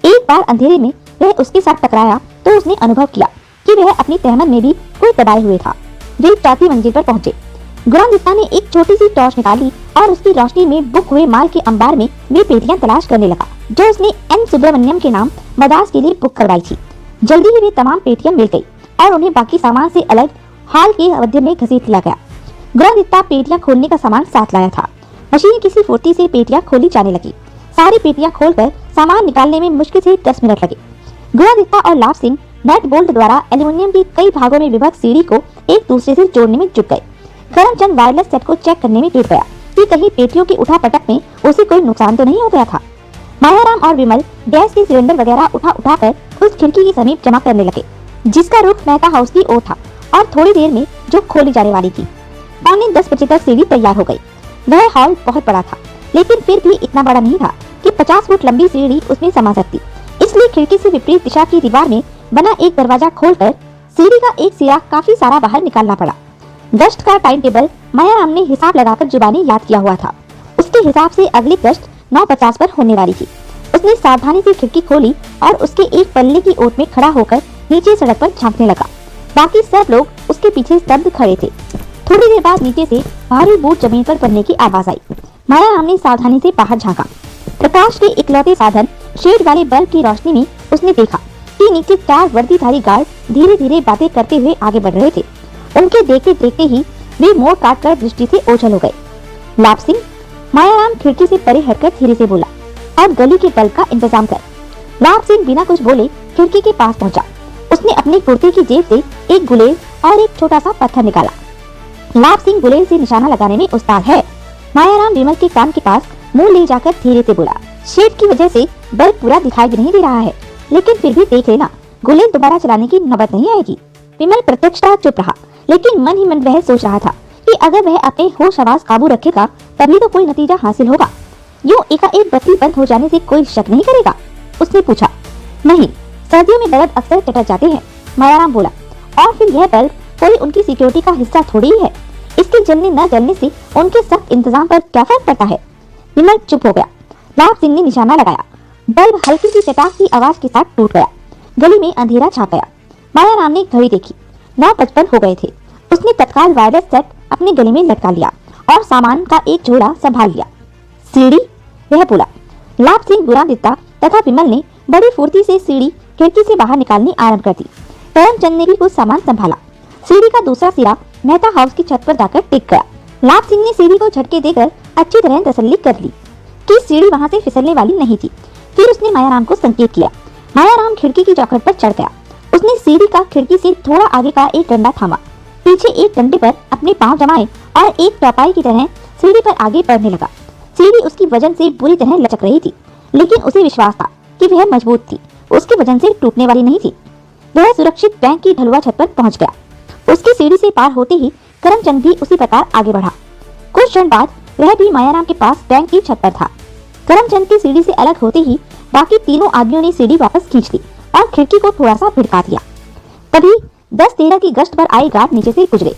Speaker 1: एक बार अंधेरे में वह उसके साथ टकराया तो उसने अनुभव किया कि वह अपनी तहमत में भी कोई दबाए हुए था। वे 4थी मंजिल पर पहुंचे। गुरामदित्ता ने एक छोटी सी टॉर्च निकाली और उसकी रोशनी में बुक हुए माल के अंबार में वे पेटियां तलाश करने लगा, जो उसने एन सुब्रमण्यम के नाम मद्रास के लिए बुक करवाई थी। जल्दी ही वे तमाम पेटियां मिल गई और उन्हें बाकी सामान से अलग हाल के मध्य में घसीट लिया गया। गुरामदित्ता पेटियां खोलने का सामान साथ लाया था। मशीन किसी फुर्ती से पेटियां खोली जाने लगी। सारी पेटियां खोलकर सामान निकालने में मुश्किल से 10 मिनट लगे। गुरामदित्ता और लाभ सिंह नट बोल्ट द्वारा एल्युमिनियम की कई भागों में विभक्त सीढ़ी को एक दूसरे से जोड़ने में जुट गए। करमचंद वायरलेस सेट को चेक करने में जुट गया कि कहीं पेटियों की उठापटक में उसे कोई नुकसान तो नहीं हो गया था। मायाराम और विमल गैस के सिलेंडर वगैरह उठा कर उस खिड़की के समीप जमा करने लगे, जिसका रुख मेहता हाउस की ओर था और थोड़ी देर में जो खोली जाने वाली थी। 9:45 बजे तक सीढ़ी तैयार हो गई। वह हॉल बहुत बड़ा था, लेकिन फिर भी इतना बड़ा नहीं था कि 50 फुट लंबी सीढ़ी उसमें समा सकती। इसलिए खिड़की से विपरीत दिशा की दीवार में बना एक दरवाजा खोलकर सीढ़ी का एक सिरा काफी सारा बाहर निकालना पड़ा। गश्त का टाइम टेबल मायाराम ने हिसाब लगाकर जुबानी याद किया हुआ था। उसके हिसाब से अगली गश्त 9:50 पर होने वाली थी। उसने सावधानी से खिड़की खोली और उसके एक पल्ले की ओट में खड़ा होकर नीचे सड़क पर झांकने लगा। बाकी सब लोग उसके पीछे स्तब्ध खड़े थे। थोड़ी देर बाद नीचे से भारी बूट जमीन पर पड़ने की आवाज आई। मायाराम ने सावधानी से बाहर झांका। प्रकाश के इकलौते साधन शेड वाले बल्ब की रोशनी में उसने देखा कि नीचे 4 वर्दीधारी गार्ड धीरे धीरे बातें करते हुए आगे बढ़ रहे थे। उनके देखते देखते ही वे मोड़ काटकर दृष्टि से ओझल हो गए। लाभ सिंह, मायाराम खिड़की से परे हटकर धीरे से बोला, अब गली के बल्ब का इंतजाम कर। लाभ सिंह बिना कुछ बोले खिड़की के पास पहुंचा। उसने अपनी कुर्ते की जेब से एक गुलेल और एक छोटा सा पत्थर निकाला। लाभ सिंह गुलेल से निशाना लगाने में उस्ताद है। मायाराम विमल के कान के पास मुंह ले जाकर धीरे से बोला, शेड की वजह से बल्ब पूरा दिखाई भी नहीं दे रहा है, लेकिन फिर भी देख लेना, गुलेल दोबारा चलाने की नौबत नहीं आएगी। विमल प्रत्यक्षतः चुप रहा, लेकिन मन ही मन वह सोच रहा था कि अगर वह अपने होश हवास काबू रखेगा तभी तो कोई नतीजा हासिल होगा। यूं एकाएक बत्ती बंद हो जाने से कोई शक नहीं करेगा। उसने पूछा, नहीं, सर्दियों में दर्द अक्सर चटक जाते हैं, मायाराम बोला। और फिर यह बल्ब कोई उनकी सिक्योरिटी का हिस्सा थोड़ी ही है। इसके जलने न जलने से उनके सख्त इंतजाम पर क्या फर्क पड़ता है। विमल चुप हो गया। लाभ सिंह ने निशाना लगाया। बल्ब हल्की सी चटाक की आवाज के साथ टूट गया। गली में अंधेरा छा गया। मायाराम ने घड़ी देखी। 9:55 हो गए थे। उसने तत्काल वायरलेस सेट अपने गले में लटका लिया और सामान का एक झोला संभाल लिया। सीढ़ी, वह बोला। लाभ सिंह बुरा दिखता तथा विमल ने बड़ी फुर्ती से सीढ़ी खिड़की से बाहर निकालनी आरंभ कर दी। करमचंद ने भी कुछ सामान संभाला। सीढ़ी का दूसरा सिरा मेहता हाउस की छत पर जाकर टिक गया। लाभ सिंह ने सीढ़ी को झटके देकर अच्छी तरह तसल्ली कर ली कि सीढ़ी वहां से फिसलने वाली नहीं थी। फिर उसने मायाराम को संकेत किया। मायाराम खिड़की की चौखट पर चढ़ गया। उसने सीढ़ी का खिड़की से थोड़ा आगे का एक डंडा थामा, पीछे एक डंडे पर अपने पांव जमाए और एक चौपाई की तरह सीढ़ी पर आगे बढ़ने लगा। सीढ़ी उसकी वजन से बुरी तरह लचक रही थी, लेकिन उसे विश्वास था कि वह मजबूत थी, उसके वजन से टूटने वाली नहीं थी। वह सुरक्षित बैंक की ढलुआ छत पर पहुंच गया। उसकी सीढ़ी से पार होते ही करमचंद भी उसी प्रकार आगे बढ़ा। कुछ क्षण बाद वह भी मायाराम के पास बैंक की छत पर था। करमचंद की सीढ़ी से अलग होते ही बाकी तीनों आदमियों ने सीढ़ी वापस खींच ली और खिड़की को थोड़ा सा भिड़का दिया। तभी 10-13 की गश्त पर आए गार्ड नीचे से गुजरे।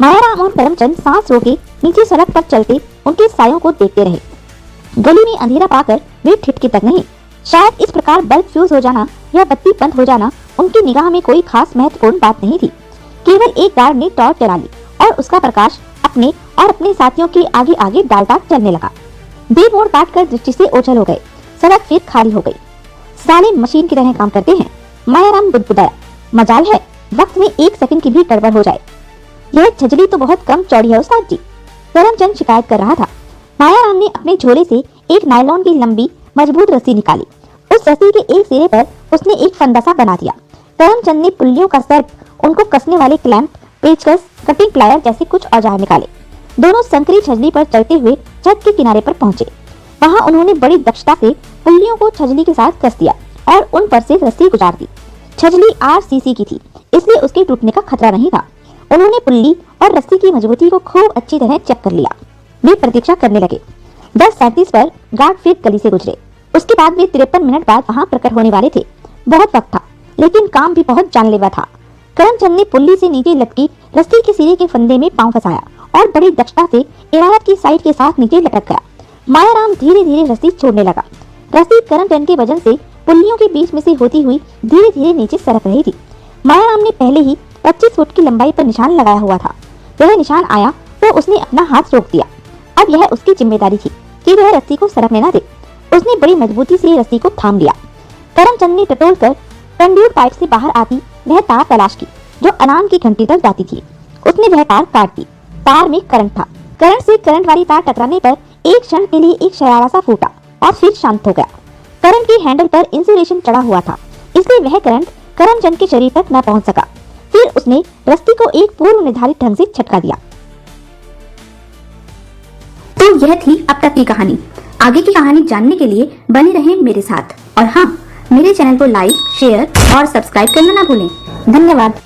Speaker 1: मायाराम और करमचंद सांस रोके नीचे सड़क पर चलते उनके सायों को देखते रहे। गली में अंधेरा पाकर वे ठिठके तक नहीं। शायद इस प्रकार बल्ब फ्यूज हो जाना या बत्ती बंद हो जाना उनकी निगाह में कोई खास महत्वपूर्ण बात नहीं थी। केवल एक गार्ड ने टॉर्च जला ली और उसका प्रकाश अपने और अपने साथियों के आगे आगे डालता चलने लगा। वे मोड़ काट कर दृष्टि से ओझल हो गए। सड़क फिर खाली हो गई। साले मशीन की तरह काम करते हैं। मायाराम बुदबुदाया। मजाल है वक्त में 1 सेकंड की भी गड़बड़ हो जाए। यह छजड़ी तो बहुत कम चौड़ी है उस्ताद जी, करमचंद शिकायत कर रहा था। मायाराम ने अपने झोले से एक नायलॉन की लंबी मजबूत रस्सी निकाली। उस रस्सी के एक सिरे पर उसने एक फंदा बना दिया। करमचंद ने पुल्लियों का सर्प, उनको कसने वाले क्लैंप, पेचकस, कटिंग प्लायर जैसे कुछ औजार निकाले। दोनों संकरी छजली पर चलते हुए छत के किनारे पर पहुंचे। वहां उन्होंने बड़ी दक्षता से पुल्लियों को छजली के साथ कस दिया और उन पर से रस्सी गुजार दी। छजली RCC की थी, इसलिए उसके टूटने का खतरा नहीं था। उन्होंने पुल्ली और रस्सी की मजबूती को खूब अच्छी तरह चेक कर लिया। वे प्रतीक्षा करने लगे। 10:37 पर गार्ड फिर गली से गुजरे। उसके बाद वे 53 मिनट बाद वहां प्रकट होने वाले थे। बहुत वक्त था, लेकिन काम भी बहुत जानलेवा था। करमचंद ने पुल्ली से नीचे लटकी रस्सी के सिरे के फंदे में पांव फंसाया और बड़ी दक्षता से इनायत की साइड के साथ नीचे लटक गया। मायाराम धीरे धीरे रस्सी छोड़ने लगा। रस्सी करमचंद के वजन से पुल्लियों के बीच में से होती हुई धीरे धीरे नीचे सरक रही थी। मायाराम ने पहले ही 25 फुट की लंबाई पर निशान लगाया हुआ था। वह निशान आया तो उसने अपना हाथ रोक दिया। अब यह उसकी जिम्मेदारी थी कि वह रस्सी को सरकने न दे। उसने बड़ी मजबूती से रस्सी को थाम लिया। करमचंद ने टटोल कर कंड्यूट पाइप से बाहर आती वह तार तलाश की जो अनाम की घंटी तक जाती थी। उसने वह तार काट दी। तार में करंट था। करंट से करंट वाली तार टकराने पर एक क्षण के लिए एक शरारा सा फूटा और फिर शांत हो गया। करंट के हैंडल पर इंसुलेशन चढ़ा हुआ था, इसलिए वह करंट करमचंद के शरीर तक न पहुंच सका। फिर उसने रस्सी को एक पूर्व निर्धारित ढंग से झटका दिया। तो यह थी अब तक की कहानी। आगे की कहानी जानने के लिए बने रहें मेरे साथ और हाँ, मेरे चैनल को लाइक, शेयर और सब्सक्राइब करना ना भूलें। धन्यवाद।